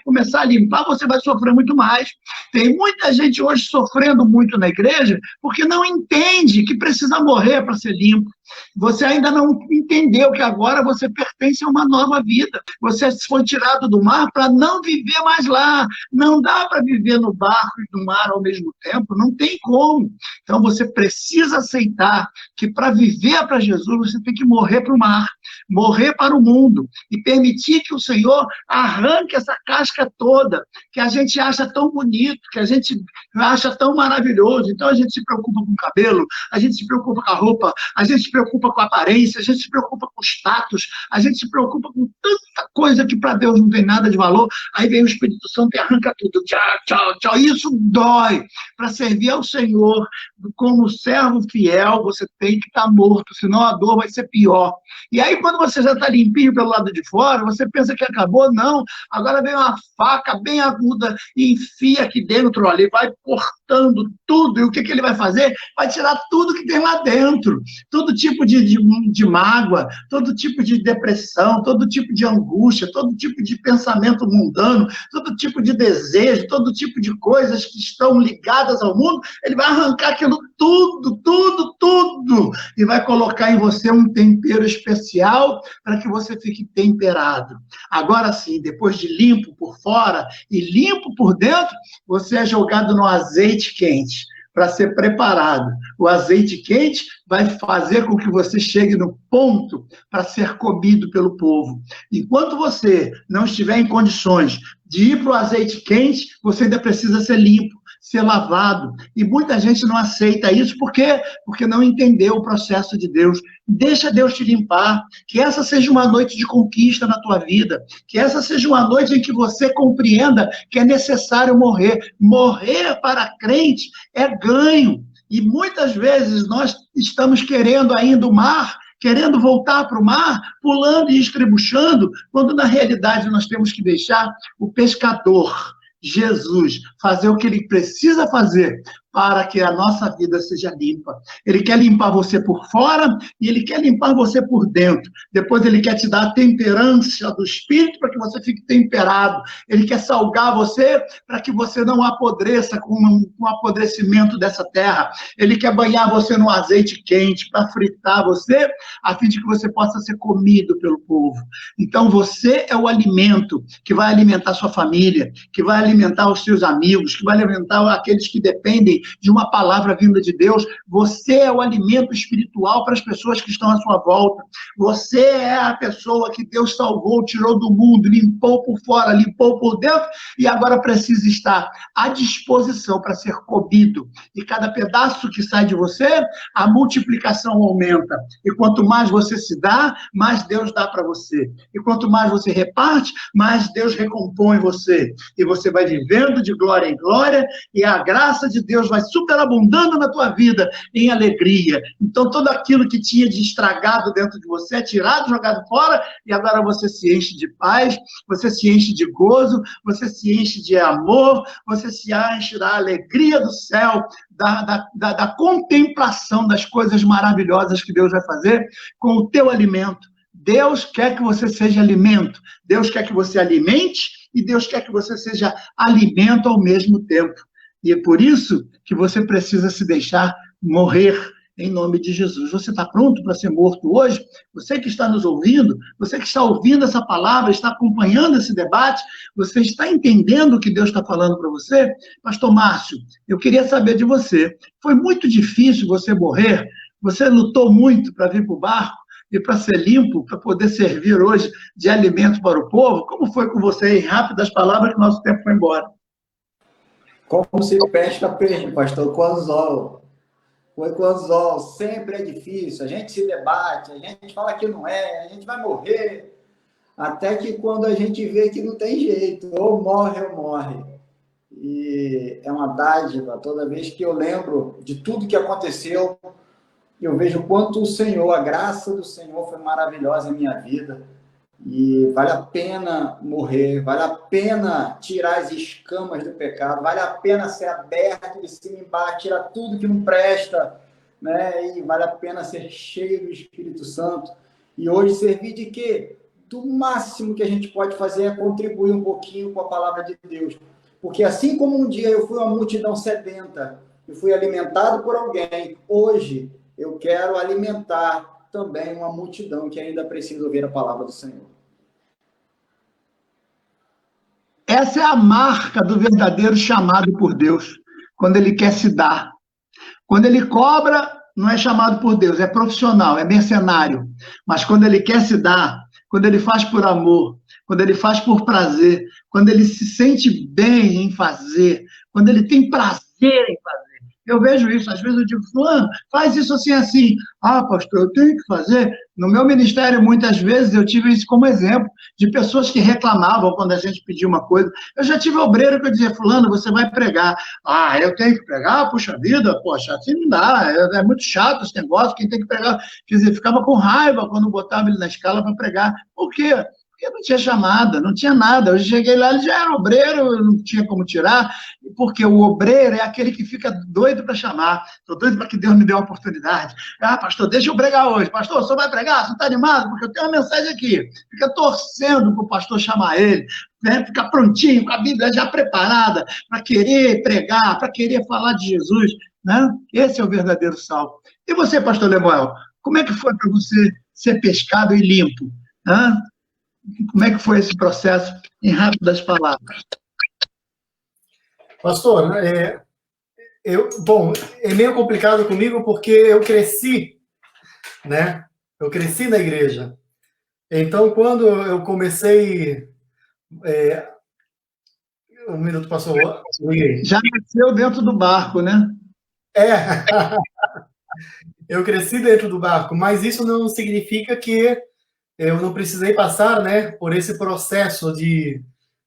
começar a limpar, você vai sofrer muito mais. Tem muita gente hoje sofrendo muito na igreja, porque não entende que precisa morrer para ser limpo. Você ainda não entendeu que agora você pertence a uma nova vida. Você foi tirado do mar para não viver mais lá. Não dá para viver no barco e no mar ao mesmo tempo, não tem como. Então você precisa aceitar que para viver para Jesus, você tem que morrer para o mar, morrer para o mundo e permitir que o Senhor arranque essa casca toda, que a gente acha tão bonito, que a gente acha tão maravilhoso. Então a gente se preocupa com o cabelo, a gente se preocupa com a roupa, a gente se preocupa com a aparência, a gente se preocupa com o status, a gente se preocupa com tanta coisa que para Deus não tem nada de valor. Aí vem o Espírito Santo e arranca tudo. Tchau, tchau, tchau. Isso dói. Para servir ao Senhor como servo fiel, você tem que estar morto, senão a dor vai ser pior. E aí, quando você já está limpinho pelo lado de fora, você pensa que acabou, não. Agora vem uma faca bem aguda e enfia aqui dentro, olha, e vai cortando tudo. E o que ele vai fazer? Vai tirar tudo que tem lá dentro. Todo tipo de mágoa, todo tipo de depressão, todo tipo de angústia, todo tipo de pensamento mundano, todo tipo de desejo, todo tipo de coisas que estão ligadas ao mundo, ele vai arrancar aquilo tudo, tudo, tudo, e vai colocar em você um tempero especial para que você fique temperado. Agora sim, depois de limpo por fora e limpo por dentro, você é jogado no azeite quente para ser preparado. O azeite quente vai fazer com que você chegue no ponto para ser comido pelo povo. Enquanto você não estiver em condições de ir para o azeite quente, você ainda precisa ser limpo, ser lavado. E muita gente não aceita isso, por quê? Porque não entendeu o processo de Deus. Deixa Deus te limpar, que essa seja uma noite de conquista na tua vida, que essa seja uma noite em que você compreenda que é necessário morrer. Morrer para crente é ganho. E muitas vezes nós estamos querendo ainda o mar, querendo voltar para o mar, pulando e estrebuchando, quando na realidade nós temos que deixar o pescador, Jesus, fazer o que ele precisa fazer para que a nossa vida seja limpa. Ele quer limpar você por fora e ele quer limpar você por dentro. Depois ele quer te dar a temperança do Espírito para que você fique temperado. Ele quer salgar você para que você não apodreça com o apodrecimento dessa terra. Ele quer banhar você no azeite quente para fritar você, a fim de que você possa ser comido pelo povo. Então você é o alimento que vai alimentar sua família, que vai alimentar os seus amigos, que vai alimentar aqueles que dependem de uma palavra vinda de Deus. Você é o alimento espiritual para as pessoas que estão à sua volta. Você é a pessoa que Deus salvou, tirou do mundo, limpou por fora, limpou por dentro, e agora precisa estar à disposição para ser comido. E cada pedaço que sai de você, a multiplicação aumenta. E quanto mais você se dá, mais Deus dá para você. E quanto mais você reparte, mais Deus recompõe você. E você vai vivendo de glória em glória, e a graça de Deus vai superabundando na tua vida em alegria. Então, tudo aquilo que tinha de estragado dentro de você é tirado, jogado fora, e agora você se enche de paz, você se enche de gozo, você se enche de amor, você se enche da alegria do céu, da contemplação das coisas maravilhosas que Deus vai fazer com o teu alimento. Deus quer que você seja alimento. Deus quer que você alimente e Deus quer que você seja alimento ao mesmo tempo. E é por isso que você precisa se deixar morrer em nome de Jesus. Você está pronto para ser morto hoje? Você que está nos ouvindo, você que está ouvindo essa palavra, está acompanhando esse debate, você está entendendo o que Deus está falando para você? Pastor Márcio, eu queria saber de você. Foi muito difícil você morrer? Você lutou muito para vir para o barco e para ser limpo, para poder servir hoje de alimento para o povo? Como foi com você, em rápidas palavras, que nosso tempo foi embora? Como se pesca peixe, pastor, com anzol. Foi com anzol, sempre é difícil, a gente se debate, a gente fala que não é, a gente vai morrer, até que quando a gente vê que não tem jeito, ou morre ou morre. E é uma dádiva, toda vez que eu lembro de tudo que aconteceu, eu vejo o quanto o Senhor, a graça do Senhor foi maravilhosa em minha vida. E vale a pena morrer, vale a pena tirar as escamas do pecado, vale a pena ser aberto de cima e embaixo, tirar tudo que não presta, né? E vale a pena ser cheio do Espírito Santo. E hoje servir de quê? Do máximo que a gente pode fazer é contribuir um pouquinho com a palavra de Deus. Porque assim como um dia eu fui uma multidão sedenta e fui alimentado por alguém, hoje eu quero alimentar também uma multidão que ainda precisa ouvir a palavra do Senhor. Essa é a marca do verdadeiro chamado por Deus, quando ele quer se dar. Quando ele cobra, não é chamado por Deus, é profissional, é mercenário. Mas quando ele quer se dar, quando ele faz por amor, quando ele faz por prazer, quando ele se sente bem em fazer, quando ele tem prazer em fazer. Eu vejo isso, às vezes eu digo, fulano, faz isso assim, assim. Ah, pastor, eu tenho que fazer. No meu ministério, muitas vezes, eu tive isso como exemplo, de pessoas que reclamavam quando a gente pedia uma coisa. Eu já tive obreiro que eu dizia, fulano, você vai pregar. Ah, eu tenho que pregar? Puxa vida, poxa, assim não dá, é muito chato esse negócio, quem tem que pregar. Quer dizer, ficava com raiva quando botava ele na escala para pregar. Por quê? Porque não tinha chamada, não tinha nada. Eu cheguei lá, ele já era obreiro, não tinha como tirar, porque o obreiro é aquele que fica doido para chamar. Estou doido para que Deus me dê uma oportunidade. Ah, pastor, deixa eu pregar hoje. Pastor, o senhor vai pregar? Você está animado? Porque eu tenho uma mensagem aqui. Fica torcendo para o pastor chamar ele, né? Fica prontinho, com a Bíblia já preparada, para querer pregar, para querer falar de Jesus. Né? Esse é o verdadeiro sal. E você, pastor Lemuel, como é que foi para você ser pescado e limpo? Hã? Como é que foi esse processo, em rápidas palavras? Pastor, bom, é meio complicado comigo porque eu cresci, né? Eu cresci na igreja. Então, quando eu comecei... um minuto passou. Já nasceu dentro do barco, né? Eu cresci dentro do barco, mas isso não significa que eu não precisei passar, né, por esse processo de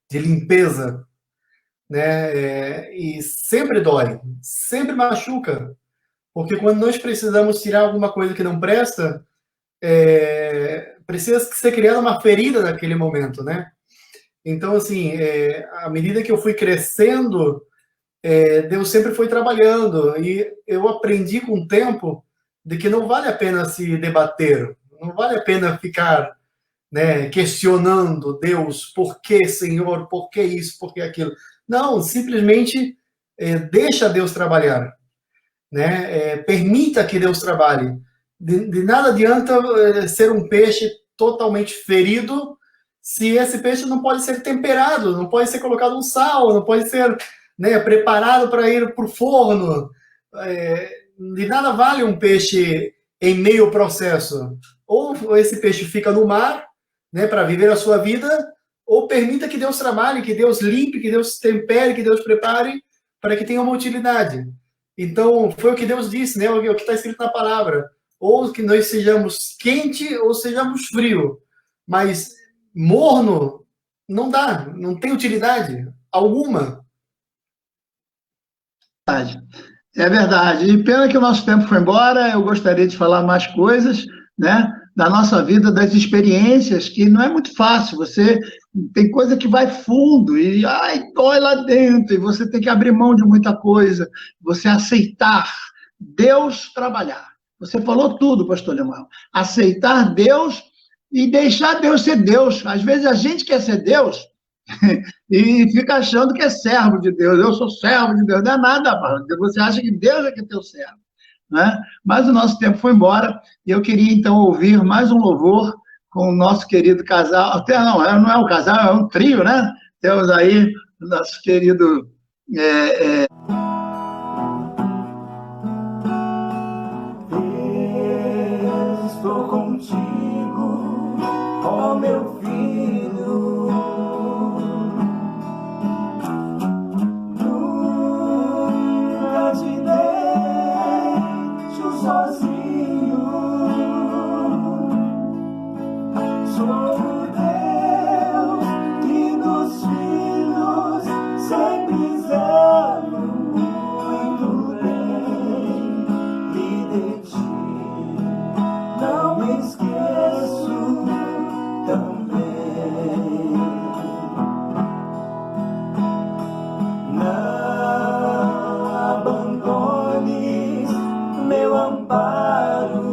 limpeza, né? E sempre dói, sempre machuca, porque quando nós precisamos tirar alguma coisa que não presta, precisa ser criada uma ferida naquele momento, né? Então, assim, à medida que eu fui crescendo, Deus sempre foi trabalhando, e eu aprendi com o tempo de que não vale a pena se debater, não vale a pena ficar, né, questionando Deus, por que, Senhor, por que isso, por que aquilo. Não, simplesmente deixa Deus trabalhar, né? Permita que Deus trabalhe. De nada adianta ser um peixe totalmente ferido se esse peixe não pode ser temperado, não pode ser colocado um sal, não pode ser, né, preparado para ir para o forno. De nada vale um peixe em meio processo. Ou esse peixe fica no mar, né, para viver a sua vida, ou permita que Deus trabalhe, que Deus limpe, que Deus tempere, que Deus prepare para que tenha uma utilidade. Então, foi o que Deus disse, né, o que está escrito na palavra. Ou que nós sejamos quente ou sejamos frio. Mas morno não dá, não tem utilidade alguma. É verdade. E pena que o nosso tempo foi embora, eu gostaria de falar mais coisas, né, da nossa vida, das experiências, que não é muito fácil. Você tem coisa que vai fundo e dói lá dentro, e você tem que abrir mão de muita coisa, você aceitar Deus trabalhar. Você falou tudo, pastor Lemuel. Aceitar Deus e deixar Deus ser Deus. Às vezes a gente quer ser Deus e fica achando que é servo de Deus. Eu sou servo de Deus. Não é nada, você acha que Deus é que é teu servo, né? Mas o nosso tempo foi embora e eu queria, então, ouvir mais um louvor com o nosso querido casal. Até não é um casal, é um trio, né? Temos aí o nosso querido... Estou contigo, ó meu filho. Nunca te deixo sozinho. Sou o Deus que dos filhos sempre zelo muito bem. E de ti não me esqueço também. Não abandones meu amparo.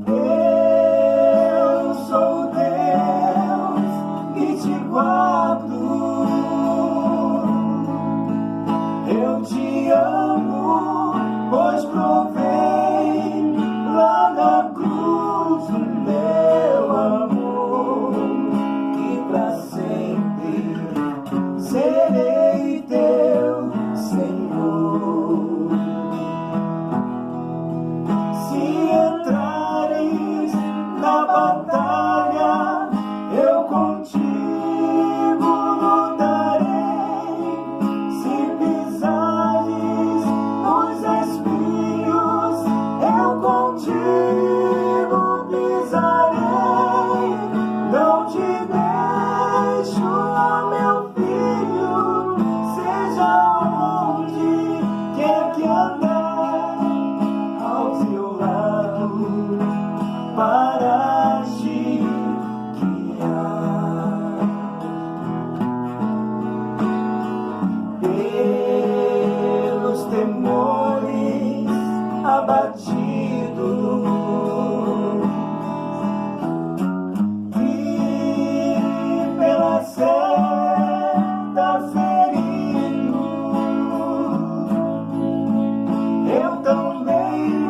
Eu sou Deus que te guardo. Eu te amo, pois provei lá na cruz o meu amor, e pra sempre serei teu Senhor. Se entrares na batalha, eu contigo lutarei. Se pisares os espinhos, eu contigo pisarei. Não te deixo, ó meu filho, seja onde quer que andar, ao teu lado para te guiar. Pelos temores abatido e pelas setas ferido, eu também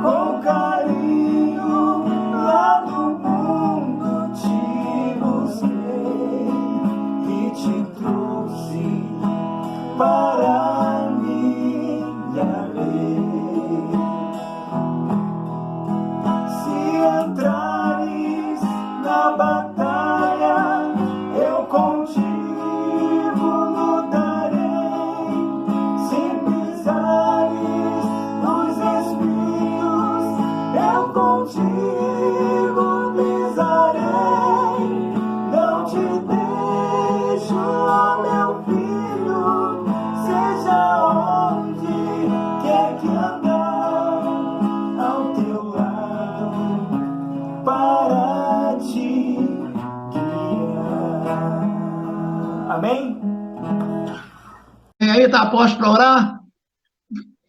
com carinho lá do mundo te busquei e te trouxe para minha lei. Se entrares na batalha, eu contigo lutarei. Se pisares nos espinhos, eu contigo pisarei. Não te deixo, ó meu filho, seja onde quer que andar, ao teu lado para te guiar. Amém? E aí, tá posto para orar?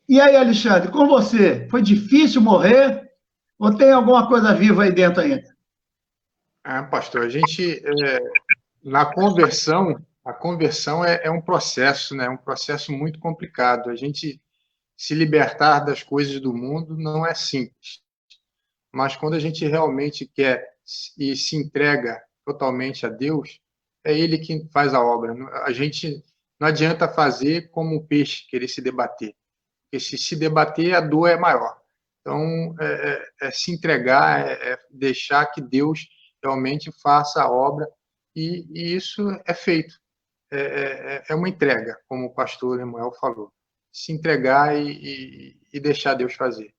E aí, Alexandre, com você? Foi difícil morrer? Ou tem alguma coisa viva aí dentro ainda? Pastor, a gente, na conversão, a conversão é um processo, né? Um processo muito complicado. A gente se libertar das coisas do mundo não é simples. Mas quando a gente realmente quer e se entrega totalmente a Deus, é Ele quem faz a obra. A gente não adianta fazer como um peixe, querer se debater. Porque se debater, a dor é maior. Então, se entregar, deixar que Deus realmente faça a obra, e isso é feito. É uma entrega, como o pastor Lemuel falou. Se entregar e deixar Deus fazer.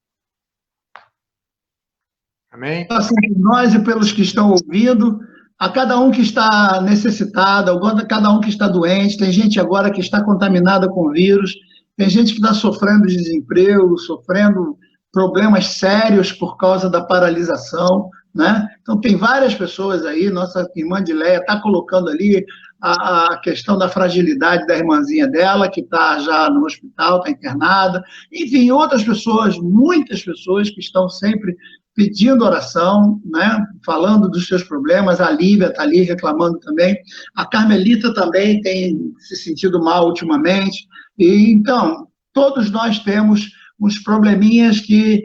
Amém? Assim, por nós e pelos que estão ouvindo, a cada um que está necessitado, a cada um que está doente, tem gente agora que está contaminada com vírus, tem gente que está sofrendo de desemprego, sofrendo problemas sérios por causa da paralisação, né? Então, tem várias pessoas aí, nossa irmã Dileia está colocando ali a questão da fragilidade da irmãzinha dela, que está já no hospital, está internada, enfim, outras pessoas, muitas pessoas que estão sempre pedindo oração, né? Falando dos seus problemas, a Lívia está ali reclamando também, a Carmelita também tem se sentido mal ultimamente, e então, todos nós temos uns probleminhas que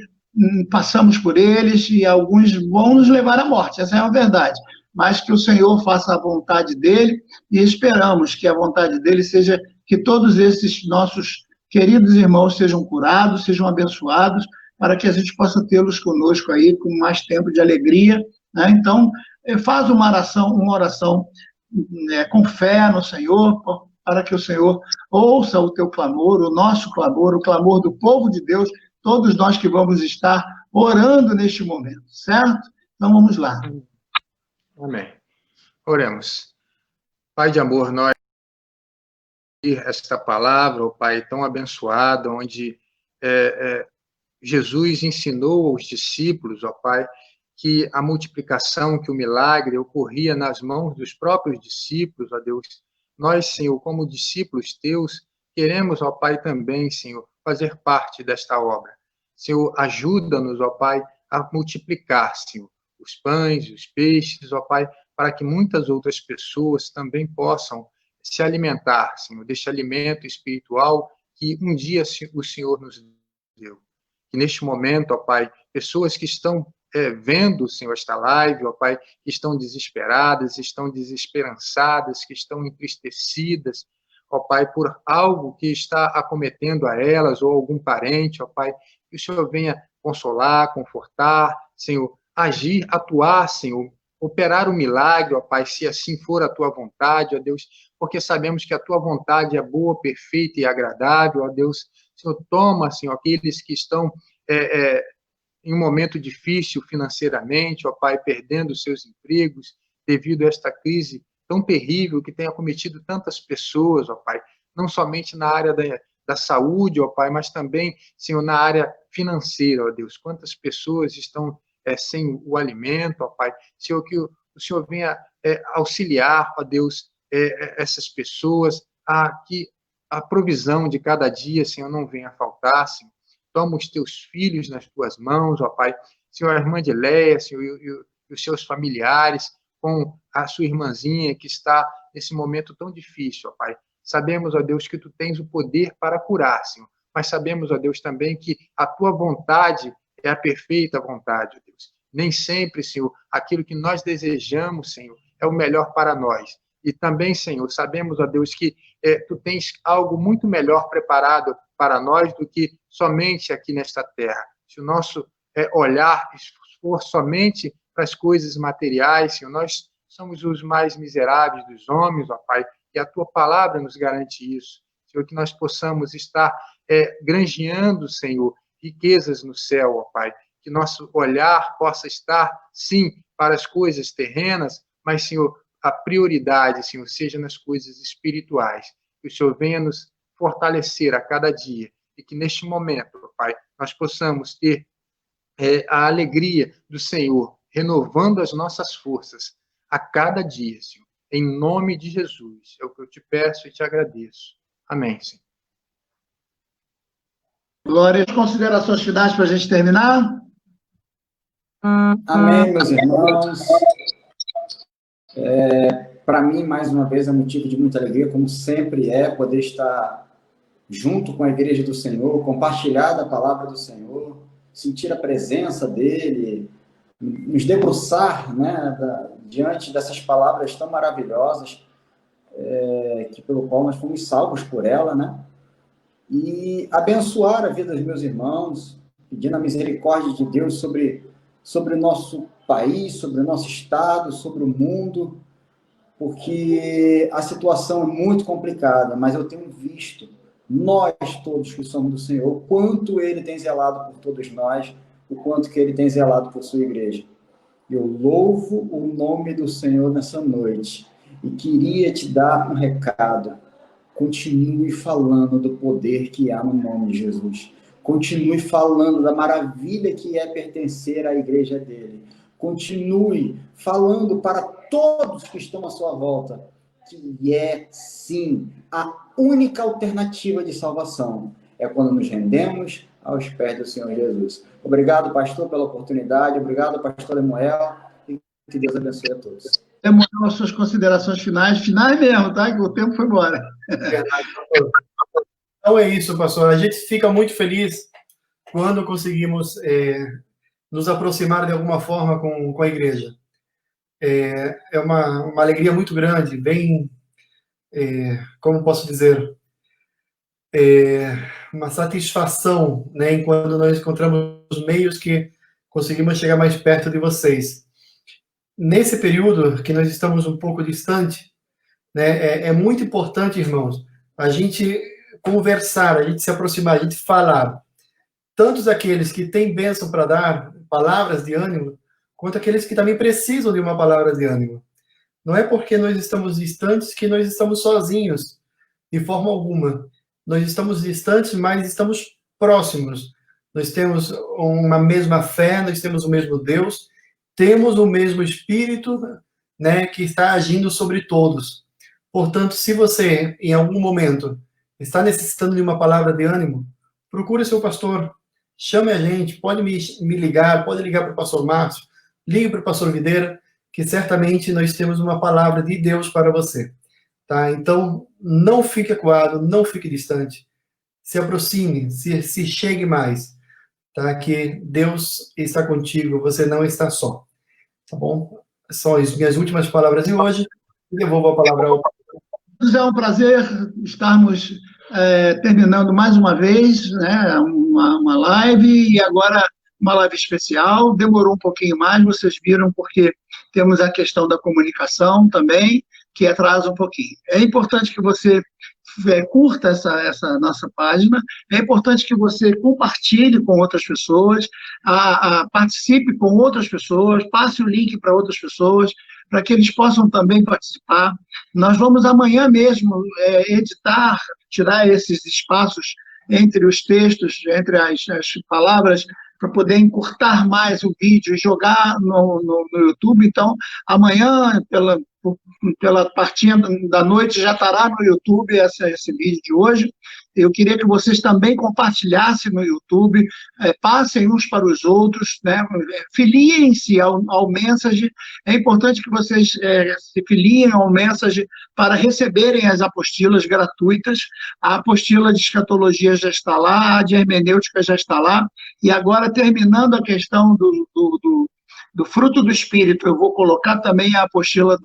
passamos por eles e alguns vão nos levar à morte, essa é a verdade. Mas que o Senhor faça a vontade dele e esperamos que a vontade dele seja que todos esses nossos queridos irmãos sejam curados, sejam abençoados, para que a gente possa tê-los conosco aí com mais tempo de alegria, né? Então, faz uma oração com fé no Senhor, para que o Senhor ouça o teu clamor, o nosso clamor, o clamor do povo de Deus, todos nós que vamos estar orando neste momento, certo? Então, vamos lá. Amém. Oremos. Pai de amor, nós esta palavra, ó Pai, tão abençoada, onde Jesus ensinou aos discípulos, ó Pai, que a multiplicação, que o milagre ocorria nas mãos dos próprios discípulos, ó Deus. Nós, Senhor, como discípulos teus, queremos, ó Pai, também, Senhor, fazer parte desta obra. Senhor, ajuda-nos, ó Pai, a multiplicar, Senhor, os pães, os peixes, ó Pai, para que muitas outras pessoas também possam se alimentar, Senhor, deste alimento espiritual que um dia o Senhor nos deu. Que neste momento, ó Pai, pessoas que estão vendo, Senhor, esta live, ó Pai, que estão desesperadas, estão desesperançadas, que estão entristecidas, ó Pai, por algo que está acometendo a elas ou algum parente, ó Pai, que o Senhor venha consolar, confortar, Senhor, agir, atuar, Senhor, operar o milagre, ó Pai, se assim for a Tua vontade, ó Deus, porque sabemos que a Tua vontade é boa, perfeita e agradável, ó Deus. Senhor, toma, Senhor, aqueles que estão em um momento difícil financeiramente, ó Pai, perdendo seus empregos devido a esta crise tão terrível que tem acometido tantas pessoas, ó Pai, não somente na área da saúde, ó Pai, mas também, Senhor, na área financeira, ó Deus. Quantas pessoas estão sem o alimento, ó Pai. Senhor, que o Senhor venha auxiliar, ó Deus, essas pessoas, que a provisão de cada dia, Senhor, não venha faltar, Senhor. Toma os teus filhos nas tuas mãos, ó Pai. Senhor, a irmã de Leia, Senhor, e os seus familiares, com a sua irmãzinha que está nesse momento tão difícil, ó Pai. Sabemos, ó Deus, que Tu tens o poder para curar, Senhor. Mas sabemos, ó Deus, também que a Tua vontade é a perfeita vontade, ó Deus. Nem sempre, Senhor, aquilo que nós desejamos, Senhor, é o melhor para nós. E também, Senhor, sabemos, ó Deus, que Tu tens algo muito melhor preparado para nós do que somente aqui nesta terra. Se o nosso olhar for somente para as coisas materiais, Senhor, nós somos os mais miseráveis dos homens, ó Pai, e a Tua palavra nos garante isso. Senhor, que nós possamos estar granjeando, Senhor, riquezas no céu, ó Pai, que nosso olhar possa estar, sim, para as coisas terrenas, mas, Senhor, a prioridade, Senhor, seja nas coisas espirituais. Que o Senhor venha nos fortalecer a cada dia e que neste momento, ó Pai, nós possamos ter a alegria do Senhor, renovando as nossas forças a cada dia, Senhor. Em nome de Jesus, é o que eu te peço e te agradeço. Amém, Senhor. Glória, as considerações finais para a gente terminar? Amém, meus irmãos. Para mim, mais uma vez, é motivo de muita alegria, como sempre poder estar junto com a Igreja do Senhor, compartilhar da palavra do Senhor, sentir a presença dEle, nos debruçar, né, diante dessas palavras tão maravilhosas, pelo qual nós fomos salvos por ela, né? E abençoar a vida dos meus irmãos, pedindo a misericórdia de Deus sobre o nosso país, sobre o nosso estado, sobre o mundo, porque a situação é muito complicada, mas eu tenho visto, nós todos que somos do Senhor, o quanto Ele tem zelado por todos nós, o quanto que Ele tem zelado por sua igreja. Eu louvo o nome do Senhor nessa noite e queria te dar um recado. Continue falando do poder que há no nome de Jesus. Continue falando da maravilha que é pertencer à igreja dele. continue falando para todos que estão à sua volta, que é, sim, a única alternativa de salvação. É quando nos rendemos aos pés do Senhor Jesus. Obrigado, pastor, pela oportunidade. Obrigado, pastor Lemuel. E que Deus abençoe a todos. Lemuel, as suas considerações finais. Finais mesmo, tá? Que o tempo foi embora. Verdade, pastor. Então é isso, pastor. A gente fica muito feliz quando conseguimos nos aproximar de alguma forma com a igreja. É uma alegria muito grande, bem, como posso dizer, uma satisfação, né, quando nós encontramos meios que conseguimos chegar mais perto de vocês. Nesse período que nós estamos um pouco distante, né, é muito importante, irmãos, a gente conversar, a gente se aproximar, a gente falar. Tantos aqueles que têm bênção para dar, palavras de ânimo, quanto aqueles que também precisam de uma palavra de ânimo. Não é porque nós estamos distantes que nós estamos sozinhos, de forma alguma. Nós estamos distantes, mas estamos próximos. Nós temos uma mesma fé, nós temos o mesmo Deus, temos o mesmo Espírito, né, que está agindo sobre todos. Portanto, se você, em algum momento, está necessitando de uma palavra de ânimo, procure seu pastor, chame a gente, pode me ligar, pode ligar para o pastor Márcio, ligue para o pastor Videira, que certamente nós temos uma palavra de Deus para você. Tá? Então, não fique acuado, não fique distante. Se aproxime, se chegue mais. Tá? Que Deus está contigo, você não está só. Tá bom? São as minhas últimas palavras de hoje. Devolvo a palavra ao... É um prazer estarmos terminando mais uma vez, né, uma live, e agora uma live especial. Demorou um pouquinho mais, vocês viram, porque temos a questão da comunicação também, que atrasa um pouquinho. É importante que você curta essa nossa página, é importante que você compartilhe com outras pessoas, participe com outras pessoas, passe o link para outras pessoas, para que eles possam também participar. Nós vamos amanhã mesmo editar, tirar esses espaços entre os textos, entre as palavras, para poder encurtar mais o vídeo e jogar no YouTube. Então, amanhã, pela partinha da noite, já estará no YouTube esse vídeo de hoje. Eu queria que vocês também compartilhassem no YouTube, passem uns para os outros, né? Filiem-se ao Message. É importante que vocês se filiem ao Message para receberem as apostilas gratuitas. A apostila de escatologia já está lá, a de hermenêutica já está lá, e agora, terminando a questão do fruto do Espírito, eu vou colocar também a apostila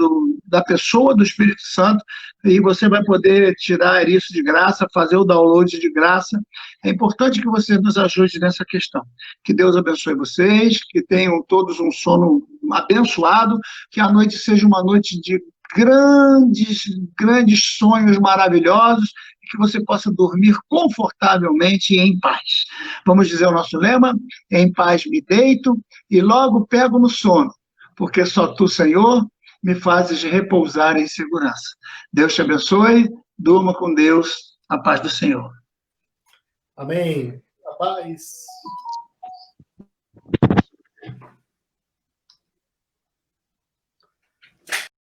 da pessoa do Espírito Santo, e você vai poder tirar isso de graça, fazer o download de graça. É importante que você nos ajude nessa questão. Que Deus abençoe vocês, que tenham todos um sono abençoado, que a noite seja uma noite de grandes sonhos maravilhosos, e que você possa dormir confortavelmente e em paz. Vamos dizer o nosso lema: em paz me deito e logo pego no sono, porque só tu, Senhor, me fazes repousar em segurança. Deus te abençoe, durma com Deus, a paz do Senhor. Amém. A paz.